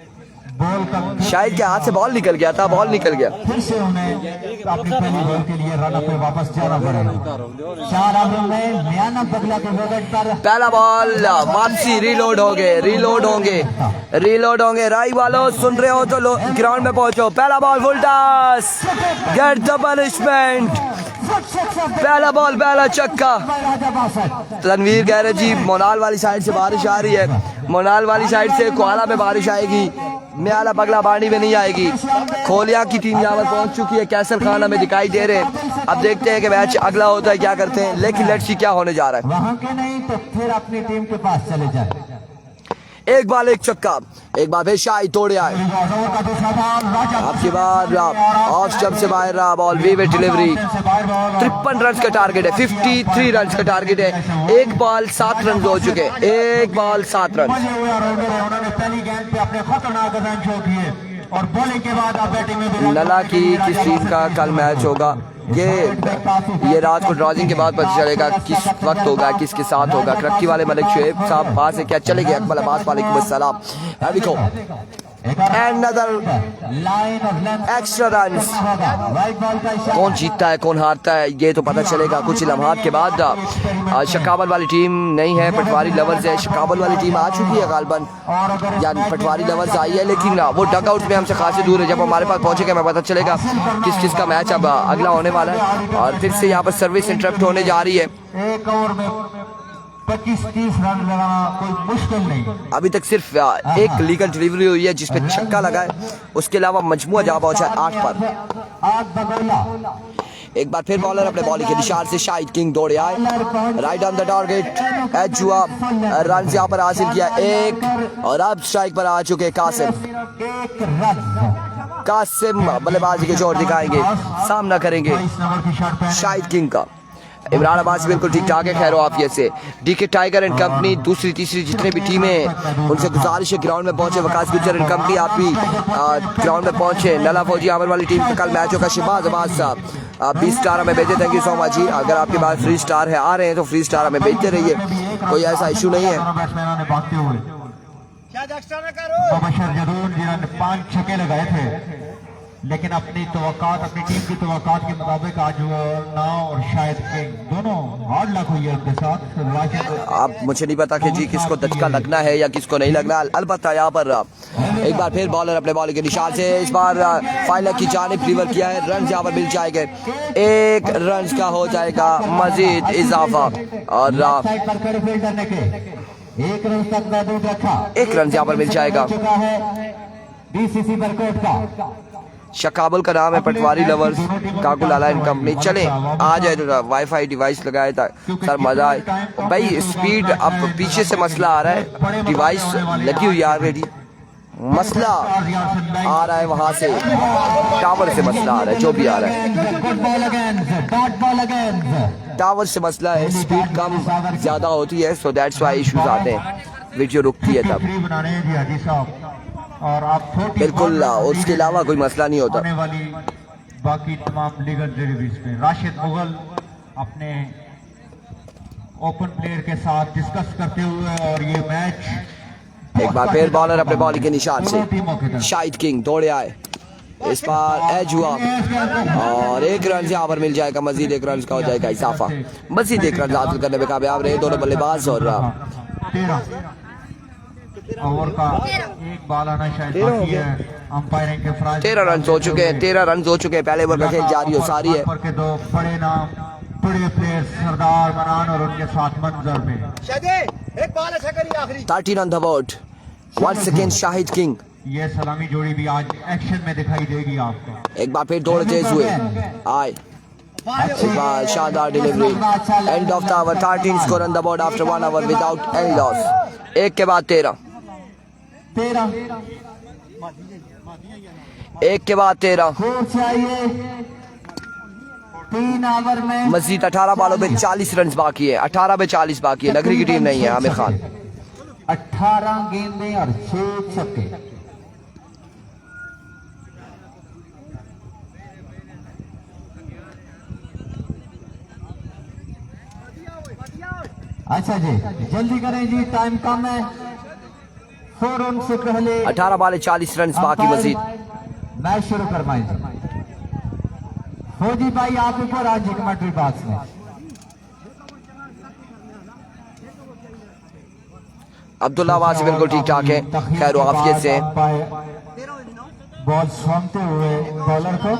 शायद के हाथ से बॉल निकल गया था, फिर से उन्हें अपनी पहली बॉल के लिए रन पे वापस जाना पड़ेगा। 4 ओवर में मियाना बगला के विकेट पर पहला बॉल वापसी, रीलोड होंगे। राई वालों सुन रहे हो तो ग्राउंड में पहुंचो। पहला ball full toss, get the punishment. पहला बॉल पहला छक्का। तनवीर कह रहे जी मोनाल वाली साइड से बारिश आ रही है, मोनाल वाली साइड से कोहाड़ा में बारिश आएगी, म्याला बगला बाड़ी में नहीं आएगी। खोलिया की टीम यहाँ पर पहुंच चुकी है, कैसर खान हमें दिखाई दे रहे हैं। अब देखते हैं कि मैच अगला होता है क्या करते हैं, लेकिन लेट्स सी क्या होने जा रहा है। वहां के नहीं तो फिर अपनी टीम के पास चले जाए। एक बार एक छक्का, एक बार फिर शाही तोड़े आए। आपके बाद ऑफ स्टंप से बाहर रहा बॉल, वे डिलीवरी। 53 रन का टारगेट है, 53 रन का टारगेट है। एक बॉल 7 रन हो चुके हैं, एक बॉल 7 रन। उन्होंने पहली गेंद पे अपने खतरनाक रन शो किए और बॉलिंग के बाद आप बैटिंग में लला की किस टीम का कल मैच होगा, ये रात को ड्रॉजिंग के बाद पता चलेगा किस वक्त होगा, किसके साथ होगा। रक्की वाले मलिक शुएब साहब बाहर से क्या चले गए? अकमल अब्बास वालेकुम अस्सलाम। देखो another extra runs, कौन जीतता है कौन हारता है ये तो पता चलेगा कुछ लम्हात के बाद। शकाबल वाली टीम नहीं है, पटवारी लवर्स है। शकाबल वाली टीम आ चुकी है गालबन, या पटवारी लवर्स आई है, लेकिन वो डग आउट में हमसे खासी दूर है। जब हमारे पास पहुंचेगा हमें पता चलेगा किस किस का मैच अब अगला होने वाला है। और फिर से यहाँ पर सर्विस इंटरप्ट होने जा रही है। एक ओवर में 25-30 रन लगाना कोई मुश्किल नहीं। अभी तक सिर्फ एक लीगल डिलीवरी हुई है जिसपे छक्का लगा है, उसके अलावा मजमुआ जा पहुंचा है 8 पर। एक बार फिर बॉलर अपने बॉलिंग के निशान से शाहिद किंग दौड़े आए, right on the target, H हुआ, रन यहाँ पर हासिल किया एक। और अब स्ट्राइक पर आ चुके कासिम बल्लेबाजी के जोर दिखाएंगे, सामना करेंगे शाहिद किंग का। इमरान अब्बास बिल्कुल ठीक ठाक है, खैर आफियत से। डीके टाइगर एंड कंपनी दूसरी तीसरी जितने भी टीमें उनसे गुजारिश है ग्राउंड में पहुंचे। वकास गुजर एंड कंपनी आप भी ग्राउंड में पहुंचे। नला फौजी आमिर वाली टीम का कल मैच होगा। शिबाज अब्बास साहब 20 स्टार हमें भेजे, थैंक यू सो मच जी। अगर आपके पास फ्री स्टार है आ रहे हैं तो फ्री स्टार हमें भेजते रहिए, कोई ऐसा इशू नहीं है। 5 छक्के लगाए थे, लेकिन अपनी तवक्कात, अपनी टीम की तवक्कात के मुताबिक आज वो ना और शायद किंग दोनों हार्ड लक हुई है उनके साथ। राशिद अब मुझे नहीं पता कि जी किसको दचका लगना है या किसको नहीं लगना। अलबत्ता यहाँ पर एक बार फिर बॉलर अपने बॉलिंग के निशान से इस बार फाइनल की जानिब रिवर किया है। रन यहाँ पर मिल जाएंगे, 1 रन का हो जाएगा मजीद इजाफा और साइड पर खड़े फील्डर ने के 1 रन तक महदूद रखा। 1 रन यहाँ पर मिल जाएगा। चुका है बीसीसी बरकोट का। शकाबुल का नाम है, पटवारी लवर्स काकुल अलाइन कंपनी। चले आ जाए तो वाईफाई डिवाइस लगाया था सर, मजा आए भाई। स्पीड अब पीछे से मसला आ रहा है, डिवाइस लगी हुई है ऑलरेडी, मसला आ रहा है वहां से, टावर से मसला आ रहा है, जो भी आ रहा है टावर से मसला है। स्पीड कम ज्यादा होती है, सो दैट्स व्हाई इश्यूज आते हैं, वीडियो रुकती है तब। और आप बिल्कुल उसके अलावा कोई मसला नहीं होता। आने वाली बाकी तमाम लीगल रिव्यूज पे राशिद मुगल अपने ओपन प्लेयर के साथ डिस्कस करते हुए और ये मैच एक बार फिर बॉलर अपने बॉलिंग के निशान से शाहिद किंग दौड़े आए, इस बार एज हुआ और 1 रन यहाँ पर मिल जाएगा, मजीद 1 रन का हो जाएगा इजाफा। मजीद 1 रन हासिल करने में कामयाब रहे दोनों बल्लेबाज और 13 ओवर का 1 बॉल आना शायद बाकी है। अंपायरिंग के फराज 13 रन हो चुके हैं, 13 रन हो चुके हैं। पहले ओवर का खेल जारी हो सारी है। के 2 बड़े नाम, बड़े प्लेयर सरदार मनान और उनके साथ मंजर में 13 on the board, once again Shahid king. ये सलामी जोड़ी भी आज एक्शन में दिखाई देगी आपको। एक बार फिर दौड़ तेज हुए आए, इस बार शानदार delivery. And of the over, 13 score on the board after 1 over without any loss. 1 के बाद 13, 1 के बाद 13 चाहिए 3 ओवर में। मजीद 18 बॉलों पे 40 रन बाकी है, 18 पे 40 बाकी है। नगरी की टीम नहीं है, आमिर खान 18 गेंदें और 6 छक्के। अच्छा जी जल्दी करें जी, टाइम कम है। 4 रन से पहले 18 बॉल 40 रन बाकी मजीद। मैच शुरू करवाएं जी। फौजी भाई आप ऊपर आज कमेंट्री बॉक्स में। अब्दुल्ला आवाज बिल्कुल ठीक ठाक है, खैर आफियत से। बॉल छोड़ते हुए बॉलर को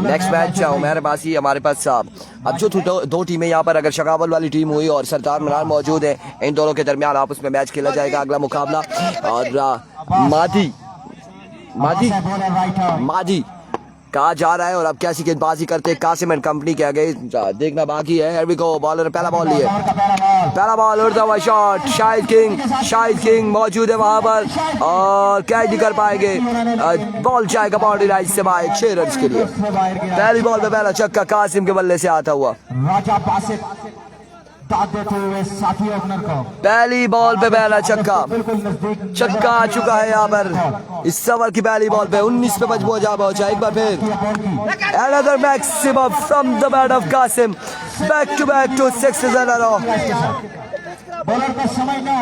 नेक्स्ट मैच हमारे पास ही हमारे पास अब जो 2 टीमें यहाँ पर, अगर शकाबल वाली टीम हुई और सरदार मनान मौजूद है, इन दोनों के दरमियान आपस में मैच खेला जाएगा अगला मुकाबला। और मादी कहा जा रहा है और अब कैसी गेंदबाजी करते कासिम एंड कंपनी के आगे देखना बाकी है। हियर वी गो, बॉलर पहला बॉल लिए, पहला बॉल उड़ता हुआ शॉट। शाहिद किंग मौजूद है वहां पर और कैच नहीं कर पाएंगे। बॉल जाएगा बाउंड्री लाइन से बाहर 6 रन के लिए। पहली बॉल पे पहला छक्का कासिम के बल्ले से आता हुआ। राजा बासित दाद देते हुए साथी ओपनर को पहली बॉल पे पहला छक्का आ चुका है यहाँ पर इस ओवर की पहली बॉल पे। 19 पे मजबूर जा पहुंचा। एक बार फिर another maximum from the bat of Qasim, back to 6 in a row।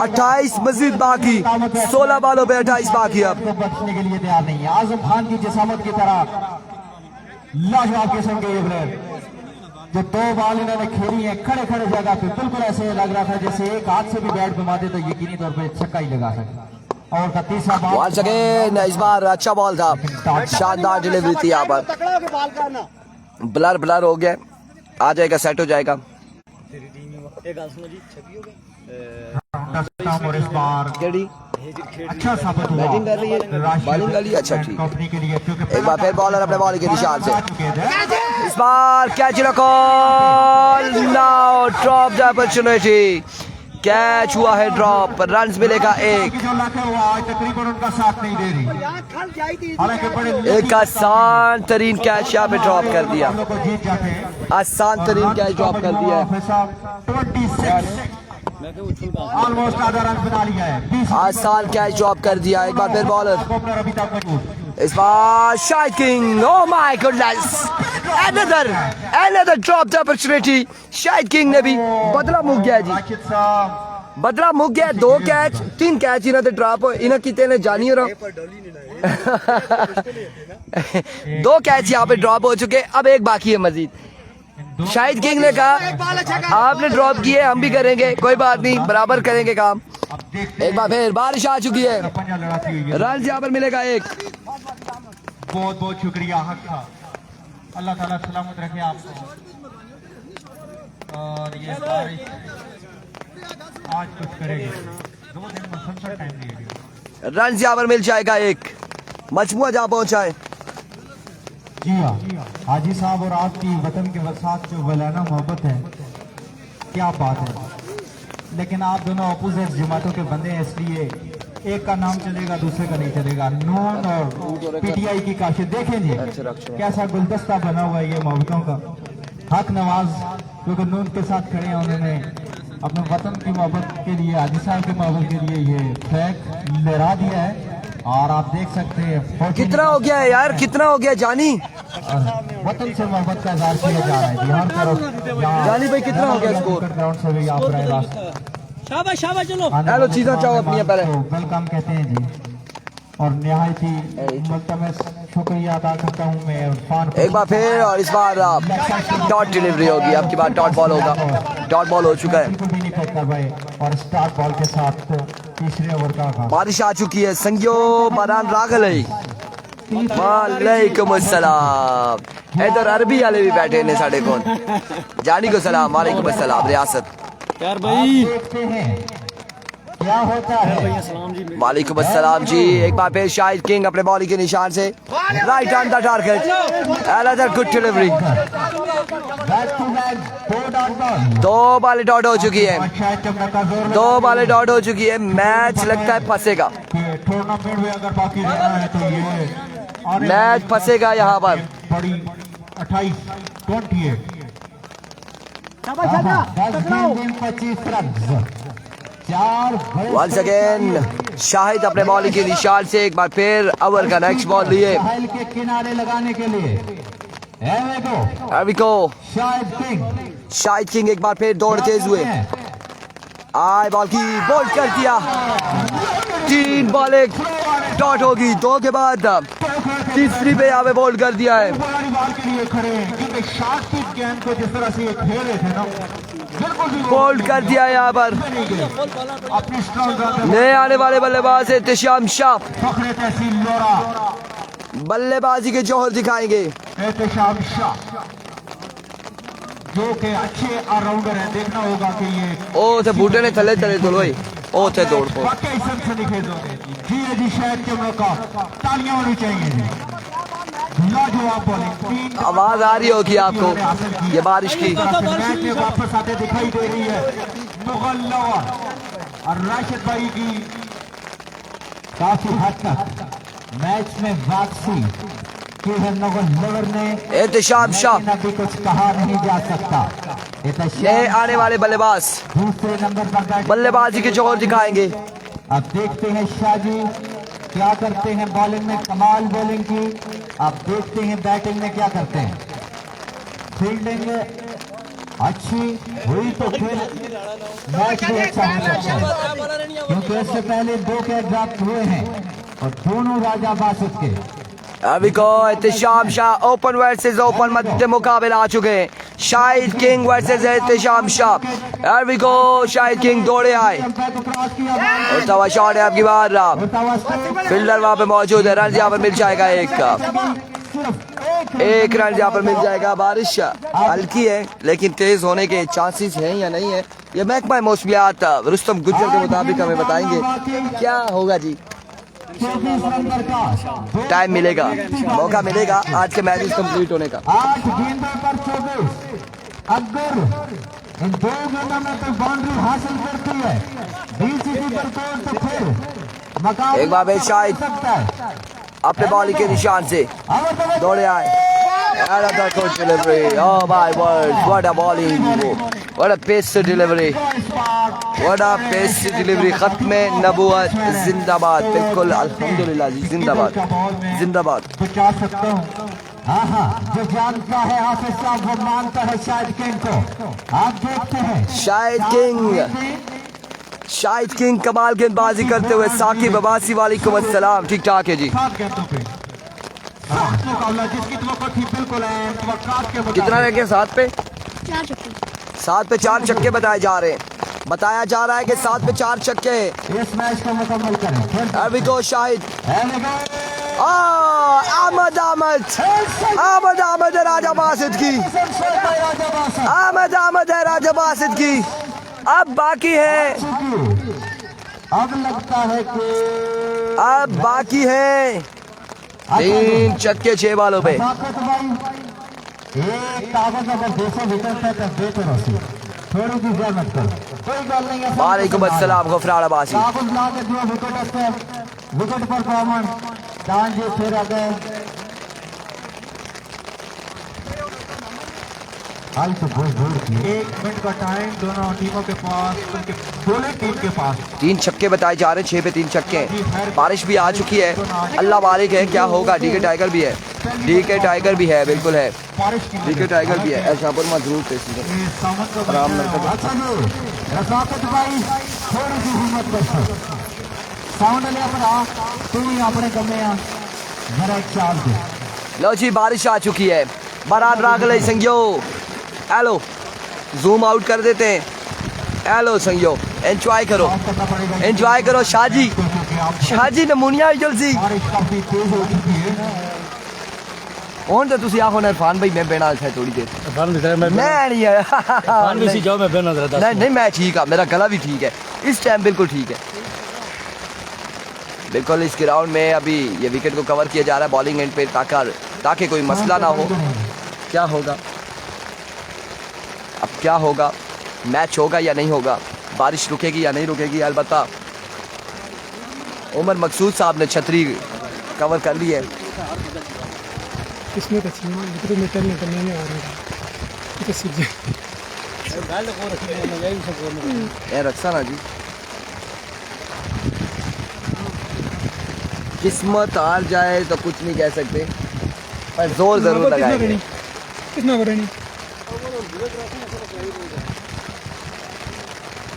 28 मजीद बाकी, 16 बॉलों पे 28 बाकी। अब बचने के लिए तैयार नहीं है। आजम खान की जिसामत की तरह लाजवाब किस्म के ये प्लेयर जो 2 बॉल इन्होंने खेली है खड़े जगह पे, बिल्कुल ऐसे लग रहा था जैसे एक हाथ से भी बैट घुमा दे तो यकीनी तौर पे छक्का ही लगा सकता। और का तीसरा वंस अगेन इस बार अच्छा बॉल था, शानदार डिलीवरी थी यहाँ पर। ब्लर हो गया, आ जाएगा, सेट हो जाएगा। और इस बार अच्छा साबित हुआ, बैटिंग कर रही है, बॉलिंग कर रही है, अच्छा ठीक। कंपनी के लिए क्योंकि एक बार फिर बॉलर अपने बॉलिंग के निशान से इस बार catch call, now drop the opportunity. Catch हुआ है ड्रॉप, रन मिलेगा 1। जो लाके हुआ आज तकरीबन उनका साथ नहीं दे रही। हालांकि बड़े एक आसान तरीन कैच यहाँ पे ड्रॉप कर दिया, लोगों को जीत जाते हैं। आसान तरीन कैच ड्रॉप कर दिया है। 26 ऑलमोस्ट आधा रन बना लिया है। आसान कैच ड्रॉप कर दिया। एक बार फिर बॉलर ओपनर अभी तक मौजूद। इस बार Shahid king, oh my goodness, another dropped opportunity। Shahid king ने भी बदला मुक गया जी, राशिद साहब बदला मुक गया। 2 कैच 3 कैच इन्हें ड्रॉप इन्हें कितने ने जानी रहा दो कैच यहाँ पे ड्रॉप हो चुके, अब एक बाकी है मजीद। शाहिद किंग ने कहा आपने ड्रॉप किए हम भी करेंगे, कोई बात नहीं, बराबर करेंगे काम। एक बार फिर बारिश आ चुकी है, रन यहाँ पर मिलेगा एक। बहुत बहुत शुक्रिया हक का, अल्लाह ताला सलामत रखे आपको। और ये बारिश आज कुछ करेगी, 2 दिन मुसलसल टाइम दिए। रन यहाँ पर मिल जाएगा एक, मजमुआ जहाँ पहुंचा है। जी हाँ, हाजी साहब और आपकी वतन के साथ जो वलाना मोहब्बत है, क्या बात है। लेकिन आप दोनों अपोजिट जमातों के बंदे हैं, इसलिए एक का नाम चलेगा दूसरे का नहीं चलेगा। नून और पीटीआई की काशी देखें जी, कैसा गुलदस्ता बना हुआ है ये मोहब्बतों का। हक नवाज क्योंकि नून के साथ खड़े हैं, उन्होंने अपने वतन की मोहब्बत के लिए, हाजी साहब की मोहब्बत के लिए ये फ्लैग लहरा दिया है। और आप देख सकते हैं कितना हो गया है यार, कितना हो गया जानी? वतन से मोहब्बत का इजहार किया जा रहा है जी हर तरफ। जानी भाई कितना हो गया स्कोर? ग्राउंड से भी आप शाबाश शाबाश, चलो हेलो चीज़ा चाहो अपनी पहले। वेलकम कहते हैं जी, और निहायत ही मुल्तमस शुक्रिया अदा करता हूँ मैं इरफान। एक बार फिर, और इस बार डॉट डिलीवरी होगी, आपकी बार डॉट बॉल होगा। डॉट बॉल हो चुका है, बिल्कुल भी नहीं फेंकता भाई, और स्टार्ट बॉल के साथ तीसरे ओवर का आगाज। बारिश आ चुकी है। संगियो बरान रागल वालेकुम अस्सलाम। इधर अरबी वाले भी बैठे ने साढ़े कौन। जानी को सलाम, वालेकुम अस्सलाम रियासत। यार भाई देखते हैं क्या होता है। सलाम जी। वालेकुम अस्सलाम जी। एक बार फिर शाहिद किंग अपने बॉलिंग के निशान से right on the target, another good delivery. Back to back 2 dot ball. 2 बालें डॉट हो चुकी है, शायद चमका जोर 2 बालें डॉट हो चुकी है। मैच लगता है फंसेगा, टूर्नामेंट में अगर बाकी रहना है तो ये मैच फंसेगा यहाँ पर। बड़ी 28-28 25 रन 4। वंस अगेन शाहिद अपने बॉलिंग के निशान से एक बार फिर ओवर का नेक्स्ट बॉल लिए। साहिल के किनारे लगाने के लिए शाहिद किंग एक बार फिर दौड़ तेज हुए, आए बॉल की बोल्ड कर दिया। 3 बॉलें डॉट होगी, 2 के बाद तीसरी पे यहाँ पे बोल्ड कर दिया है। बार के लिए खड़े हैं क्योंकि शॉर्ट पिच गेंद को जिस तरह से ये खेल रहे थे ना, बिल्कुल भी बोल्ड कर दिया यहाँ पर। अपनी स्ट्रॉन्ग नए आने वाले बल्लेबाज एहतेशाम शाह फखरे तहसील लोरा बल्लेबाजी के जौहर दिखाएंगे। एहतेशाम शाह जो कि अच्छे ऑलराउंडर है, देखना होगा कि ये ओ थे बूटे ने थले थले दो लोई ओ थे दौड़ को वाकई सनसनीखेज होंगे जी। है जी, शायद के मौका तालियां होनी चाहिए जी। लाजवाब बॉलिंग, आवाज आ रही होगी आपको ये बारिश की। मैच में वापस आते दिखाई दे रही है मुगल लवर और राशिद भाई की काफी हद तक मैच में वापसी की है। मुगल लवर ने एहतेशाम शाह अभी कुछ कहा नहीं जा सकता। नए आने वाले बल्लेबाज दूसरे नंबर पर बल्लेबाजी के जौहर दिखाएंगे। अब देखते हैं शाह जी क्या करते हैं बॉलिंग में, कमाल बॉलिंग की। आप देखते हैं बैटिंग में क्या करते हैं। फील्डिंग अच्छी हुई तो फिर मैच भी अच्छा हो सकता है, क्योंकि इससे पहले 2 कैच ड्रॉप हुए हैं और दोनों राजा बासित के। अभी को Ehtesham Shah open versus open मध्य मुकाबला आ चुके हैं। Shahid king versus Ehtesham Shah. अभी को शाहिद किंग दौड़े आए, उतावा शॉट है आपकी बार। फील्डर वहां पे मौजूद है, रन यहाँ पर मिल जाएगा एक रन यहाँ पर मिल जाएगा। बारिश हल्की है लेकिन तेज होने के चांसेस हैं या नहीं है, ये महकमा मौसमियात रुस्तम गुज्जर के मुताबिक हमें बताएंगे क्या होगा जी। टाइम मिलेगा, मौका मिलेगा आज के मैचेस कंप्लीट होने का। 8 गेंदों पर 24। अगर इन 2 गेंदों में तो बाउंड्री हासिल करती है बीसीसी पर तो फिर मुकाबला एक बार शाहिद सकता है। अपने बॉलिंग के निशान से दौड़े आए। Another good delivery. Oh my word! What a bowling! What a pace delivery! What a pace delivery! खत्म नबूवत जिंदाबाद। बिल्कुल अल्हम्दुलिल्लाह जी, जिंदाबाद जिंदाबाद। बचा सकता हूँ। हाँ, जो जानता है हाफिज साहब वो मानता है शाहिद किंग को। आप देखते हैं शाहिद किंग शाहिद किंग कमाल गेंदबाजी करते हुए साकिब अब्बासी वालेकुम अस्सलाम। ठीक ठाक है जी। 7 गेंदों पे सख्त मुकाबला जिसकी तवक्को थी बिल्कुल है तवक्कात के मुताबिक। कितना रह गया 7 पे? 4 चक्के। 7 पे 4 छक्के बताए जा रहे हैं। बताया जा रहा है कि 7 पे 4 छक्के। इस मैच को मुकम्मल करें फिर अभी को शाहिद And again, अहमद है राजा बासित की। राजा बासित अहमद है राजा बासित की। अब बाकी है, अब लगता है कि अब बाकी है 3 छक्के 6 बालों पे। ताकत भाई एक कागज अगर 200 विकेट है तो बेहतर होती थोड़ी सी जहमत करो कोई गल नहीं है। वालेकुम अस्सलाम गफरान अब्बासी। कागज ला के दिया विकेट पर कॉमन डांस जी फिर आ गए हाल तो बहुत दूर की 1 मिनट का टाइम दोनों टीमों के पास उनके दोनों टीम के पास 3 छक्के बताए जा रहे हैं, 6 पे 3 छक्के। बारिश भी आ चुकी है, अल्लाह मालिक है क्या होगा। डीके टाइगर भी है, डीके टाइगर भी है, बिल्कुल है, बारिश की डीके टाइगर भी है। ऐसा पर मजरूर थे आराम अच्छा जी रफाकत भाई थोड़ी सी हिम्मत कर साउंड ले अपना तू ही अपने कमे आ जरा एक चाल दे लो जी बारिश आ चुकी है। बारात रागले संगियो हेलो जूम आउट कर देते हैं। हेलो संगियो एंजॉय करो, करना पड़ेगा एंजॉय करो शाहजी। क्योंकि आप शाहजी नमूनिया जल्दी बारिश काफी तेज हो चुकी है ਹੁਣ ਤਾਂ ਤੁਸੀਂ ਆਖੋ ਨਾ ਇਰਫਾਨ ਭਾਈ मैं बहना था थोड़ी देर। इरफान भी मैं नहीं आया इरफान भी सी जाओ मैं बहना जरा 10 नहीं नहीं मैं ठीक है, मेरा गला भी ठीक है इस टाइम, बिल्कुल ठीक है बिल्कुल। इस ग्राउंड में अभी ये विकेट को कवर किया जा रहा है बॉलिंग एंड पे ताकि कोई मसला ना हो। क्या होगा अब, क्या होगा, मैच होगा या नहीं होगा, बारिश रुकेगी या नहीं रुकेगी। अलबत्ता उमर मकसूद साहब ने छतरी कवर कर ली है। किस्मत अच्छी है, विकेट में टर्न करने में आ रहा है तो सीख जाए। ए रक्षा ना जी, किस्मत हार जाए तो कुछ नहीं कह सकते, पर जोर जरूर लगाएंगे। कितना हो रही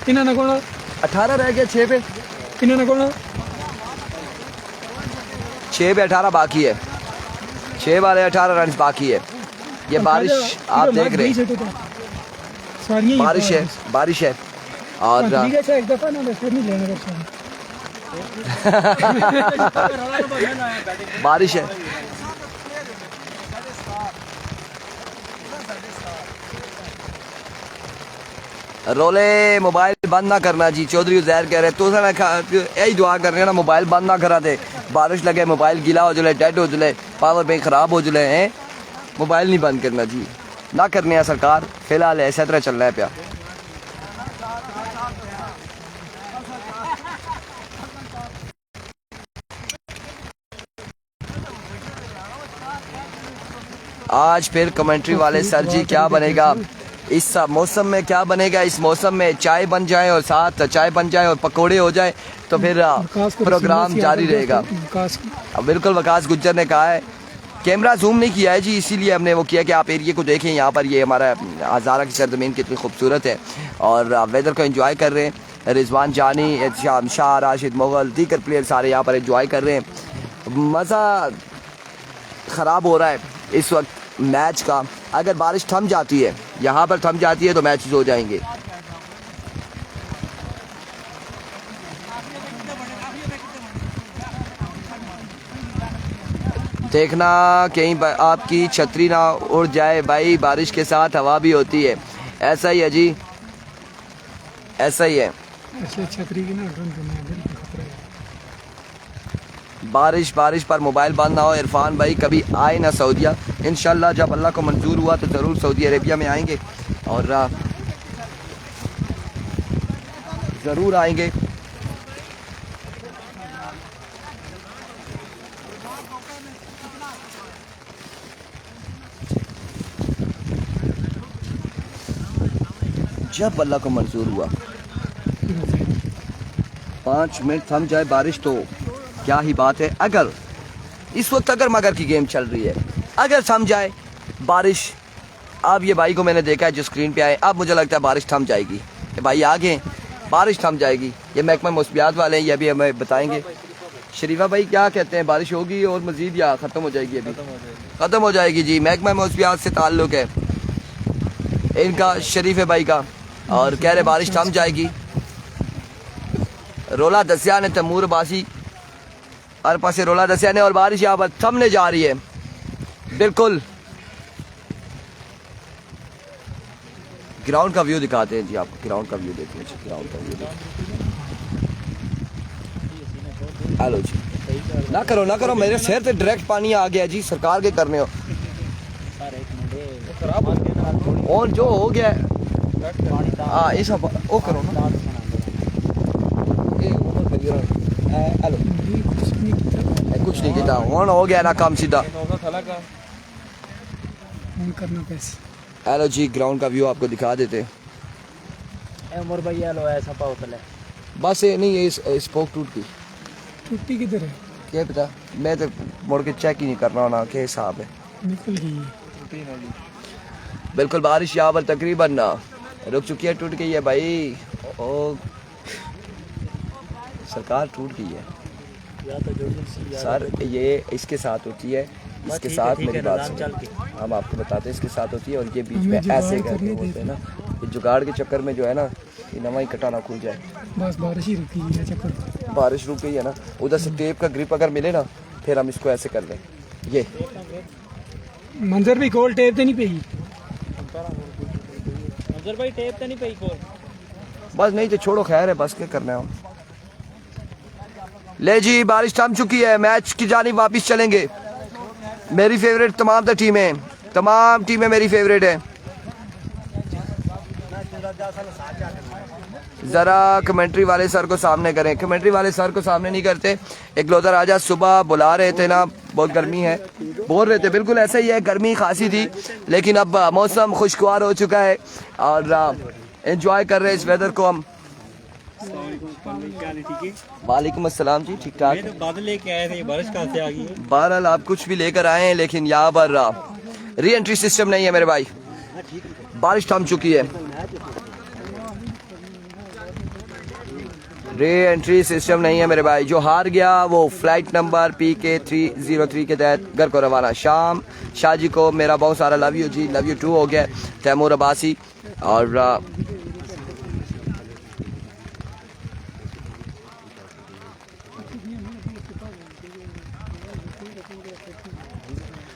इन्होंने कौन 18 रह गया 6 पे, इन्होंने कौन 6 पे 18 बाकी है, 6 वाले 18 रन बाकी है। ये बारिश आप देख रहे हैं, बारिश है, बारिश है और एक दफा ना नहीं लेने बारिश है। रोले मोबाइल बंद ना करना जी, चौधरी उजैर कह रहे तो यही दुआ कर रहे हैं ना, मोबाइल बंद ना करा दे। बारिश लगे मोबाइल गीला हो जाए, डेड हो जाए, पावर बैंक खराब हो जाए हैं, मोबाइल नहीं बंद करना जी, ना करने हैं सरकार। फिलहाल ऐसा तरह चल रहा है प्या। आज फिर कमेंट्री वाले सर जी क्या बनेगा इस मौसम में, क्या बनेगा इस मौसम में। चाय बन जाए और साथ चाय बन जाए और पकोड़े हो जाए तो फिर प्रोग्राम जारी रहेगा। अब बिल्कुल वकास गुज्जर ने कहा है, कैमरा जूम नहीं किया है जी, इसीलिए हमने वो किया कि आप एरिया को देखें। यहाँ पर ये हमारा हज़ारा की सरजमीन कितनी खूबसूरत है और वेदर को एंजॉय कर रहे हैं। रिजवान जानी, शाम शाह, राशिद मुगल, दीगर प्लेयर सारे यहाँ पर एंजॉय कर रहे हैं। मज़ा ख़राब हो रहा है इस वक्त मैच का। अगर बारिश थम जाती है, यहाँ पर थम जाती है तो मैचेस हो जाएंगे। देखना कहीं आपकी छतरी ना उड़ जाए भाई, बारिश के साथ हवा भी होती है। ऐसा ही है जी, ऐसा ही है। छतरी की ना खतरा है। बारिश पर मोबाइल बंद ना हो। इरफान भाई कभी आए ना सऊदिया, इंशाल्लाह जब अल्लाह को मंजूर हुआ तो ज़रूर सऊदी अरेबिया में आएंगे और ज़रूर आएंगे। जब अल्लाह को मंजूर हुआ। 5 मिनट थम जाए बारिश तो क्या ही बात है। अगर इस वक्त अगर मगर की गेम चल रही है, अगर थम जाए बारिश, अब ये भाई को मैंने देखा है जो स्क्रीन पे आए, अब मुझे लगता है बारिश थम जाएगी। भाई आ गए, बारिश थम जाएगी। ये महकमा मौसमियात वाले हैं, ये भी हमें बताएंगे। शरीफा भाई क्या कहते हैं, बारिश होगी और मजीद या ख़त्म हो जाएगी? अभी ख़त्म हो जाएगी जी। महकमा मौसमियात से ताल्लुक़ है इनका, शरीफ भाई का, और कह रहे बारिश थम जाएगी। रोला दसिया ने तैमूर अब्बासी हर पास रोला दसिया ने, और बारिश यहाँ पर थमने जा रही है बिल्कुल। ग्राउंड का व्यू दिखाते हैं जी आपको, ग्राउंड का व्यू देखिए जी, ग्राउंड का व्यू देखिए। हेलो जी, ना करो मेरे सिर से डायरेक्ट पानी आ गया जी, सरकार के करने हो और जो हो गया हाँ इस वो करो ना। हेलो कुछ नहीं किया हूँ, हो गया ना काम सीधा। करना पैसे हेलो जी, ग्राउंड का व्यू आपको दिखा देते हैं। उमर भाई हेलो ऐसा पावतल है बस ये नहीं, ये स्पोक टूट गई। छुट्टी किधर है? क्या पता, मैं तो मुड़ के चेक ही नहीं कर रहा ना, क्या हिसाब है। निकल गई है। बिल्कुल बारिश यहाँ पर तकरीबन ना रुक चुकी है, टूट गई है भाई। ओ सरकार टूट गई है सर, ये इसके साथ होती है, इसके साथ मेरी बात सुनिए, हम आपको बताते हैं इसके साथ होती है। और ये बीच में ऐसे करके होते हैं ना, ये जुगाड़ के चक्कर में जो है ना, ये नवा ही कटाना खुल जाए। बस बारिश ही रुकी है, चक्कर बारिश रुक गई है ना, उधर से टेप का ग्रिप अगर मिले ना, फिर हम इसको ऐसे कर लें। ये मंजर भी गोल टेप तो नहीं पेगी? मंजर भाई टेप तो नहीं पई कोल? बस नहीं तो छोड़ो, खैर है, बस क्या करना है। ले जी बारिश थम चुकी है, मैच की जानिब वापस चलेंगे। मेरी फेवरेट तमाम टीमें मेरी फेवरेट है। जरा कमेंट्री वाले सर को सामने करें। कमेंट्री वाले सर को सामने नहीं करते। एक लोधा राजा सुबह बुला रहे थे ना, बहुत गर्मी है, बोल रहे थे, बिल्कुल ऐसा ही है, गर्मी खासी थी, लेकिन अब मौसम खुशगवार हो चुका है और एंजॉय कर रहे हैं इस वेदर को हम। वालेकुम अस्सलाम जी, ठीक ठाक। बादल लेके आए थे, बारिश कहाँ से आ गई है? बहरहाल आप कुछ भी लेकर आए हैं, लेकिन यहाँ पर री एंट्री सिस्टम नहीं है मेरे भाई। बारिश थम चुकी है, री एंट्री सिस्टम नहीं है मेरे भाई। जो हार गया वो फ्लाइट नंबर PK303 के तहत घर को रवाना। शाम शाह जी को मेरा बहुत सारा लव यू जी, लव यू टू हो गया। तैमूर अब्बासी और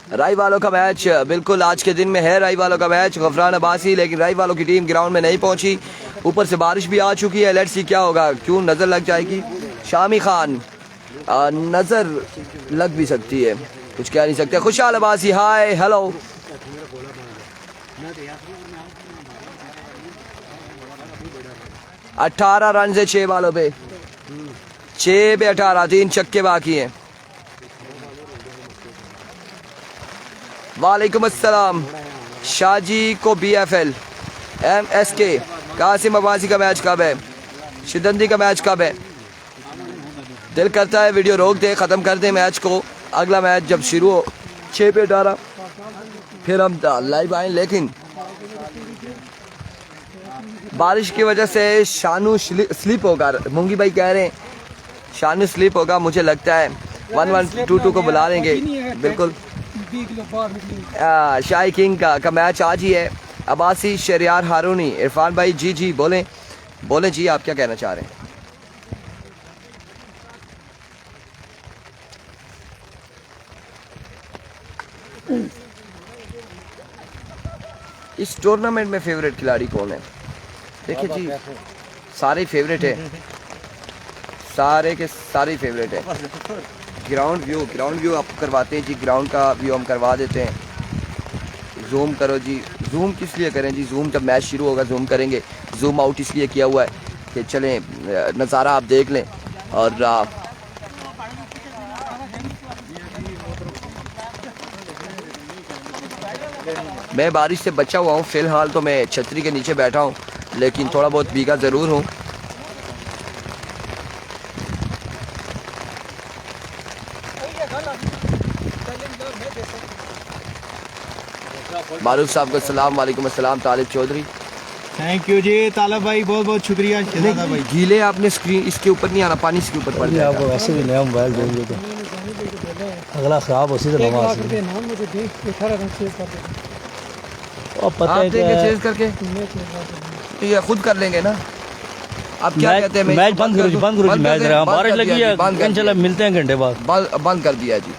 राई वालों का मैच बिल्कुल आज के दिन में है। राई वालों का मैच, गफरान अब्बासी, लेकिन राई वालों की टीम ग्राउंड में नहीं पहुंची। ऊपर से बारिश भी आ चुकी है। लेट्स सी क्या होगा, क्यों नज़र लग जाएगी। शामी खान नज़र लग भी सकती है, कुछ कह नहीं सकते। खुशहाल अब्बासी हाय हेलो। अठारह रन से 6 बालों पे, 6 पे 18, 3 छक्के बाकी हैं। वालेकुम अस्सलाम। शाहजी को BFL MSK। कासिम अब्बासी का मैच कब है? शिदंदी का मैच कब है? दिल करता है वीडियो रोक दे, ख़त्म कर दे मैच को। अगला मैच जब शुरू हो 6 पे 18 फिर हम लाइव आए, लेकिन बारिश की वजह से शानू स्लिप होगा। मुंगी भाई कह रहे हैं शानू स्लिप होगा, मुझे लगता है 1122 को बुला लेंगे। बिल्कुल शाही किंग का मैच आज ही है। अब्बासी, शरियार, हारूनी, इरफान भाई जी बोलें जी, आप क्या कहना चाह रहे हैं? इस टूर्नामेंट में फेवरेट खिलाड़ी कौन है? देखिए जी, सारे फेवरेट है, सारे के सारे फेवरेट है। ग्राउंड व्यू आपको करवाते हैं जी, ग्राउंड का व्यू हम करवा देते हैं। जूम करो जी, जूम किस लिए करें जी? जूम जब मैच शुरू होगा जूम करेंगे। जूम आउट इसलिए किया हुआ है कि चलें नज़ारा आप देख लें। और मैं बारिश से बचा हुआ हूँ फ़िलहाल, तो मैं छतरी के नीचे बैठा हूँ, लेकिन थोड़ा बहुत भीगा ज़रूर हूँ। मारूफ साहब को सलाम। वालेकुम अस्सलाम। तालिब चौधरी थैंक यू जी तालब भाई, बहुत बहुत शुक्रिया शहजादा भाई। गीले आपने स्क्रीन इसके ऊपर नहीं आना, पानी इसके ऊपर पड़ जाएगा। आपको वैसे भी नया मोबाइल देंगे तो अगला खराब हो सी तो 1 नवा लाख रुपए नाम मुझे दे के 18 रन चेज कर दे। और पता आप है देंगे कि चेज करके, मैं चेज कर ये खुद कर लेंगे ना। अब क्या कहते हैं, मैच बंद करो जी, बंद करो जी, मैच कर बारिश दिया लगी जी, है, बंद कर इंशाल्लाह दिया। मिलते हैं घंटे बाद। बंद कर दिया जी।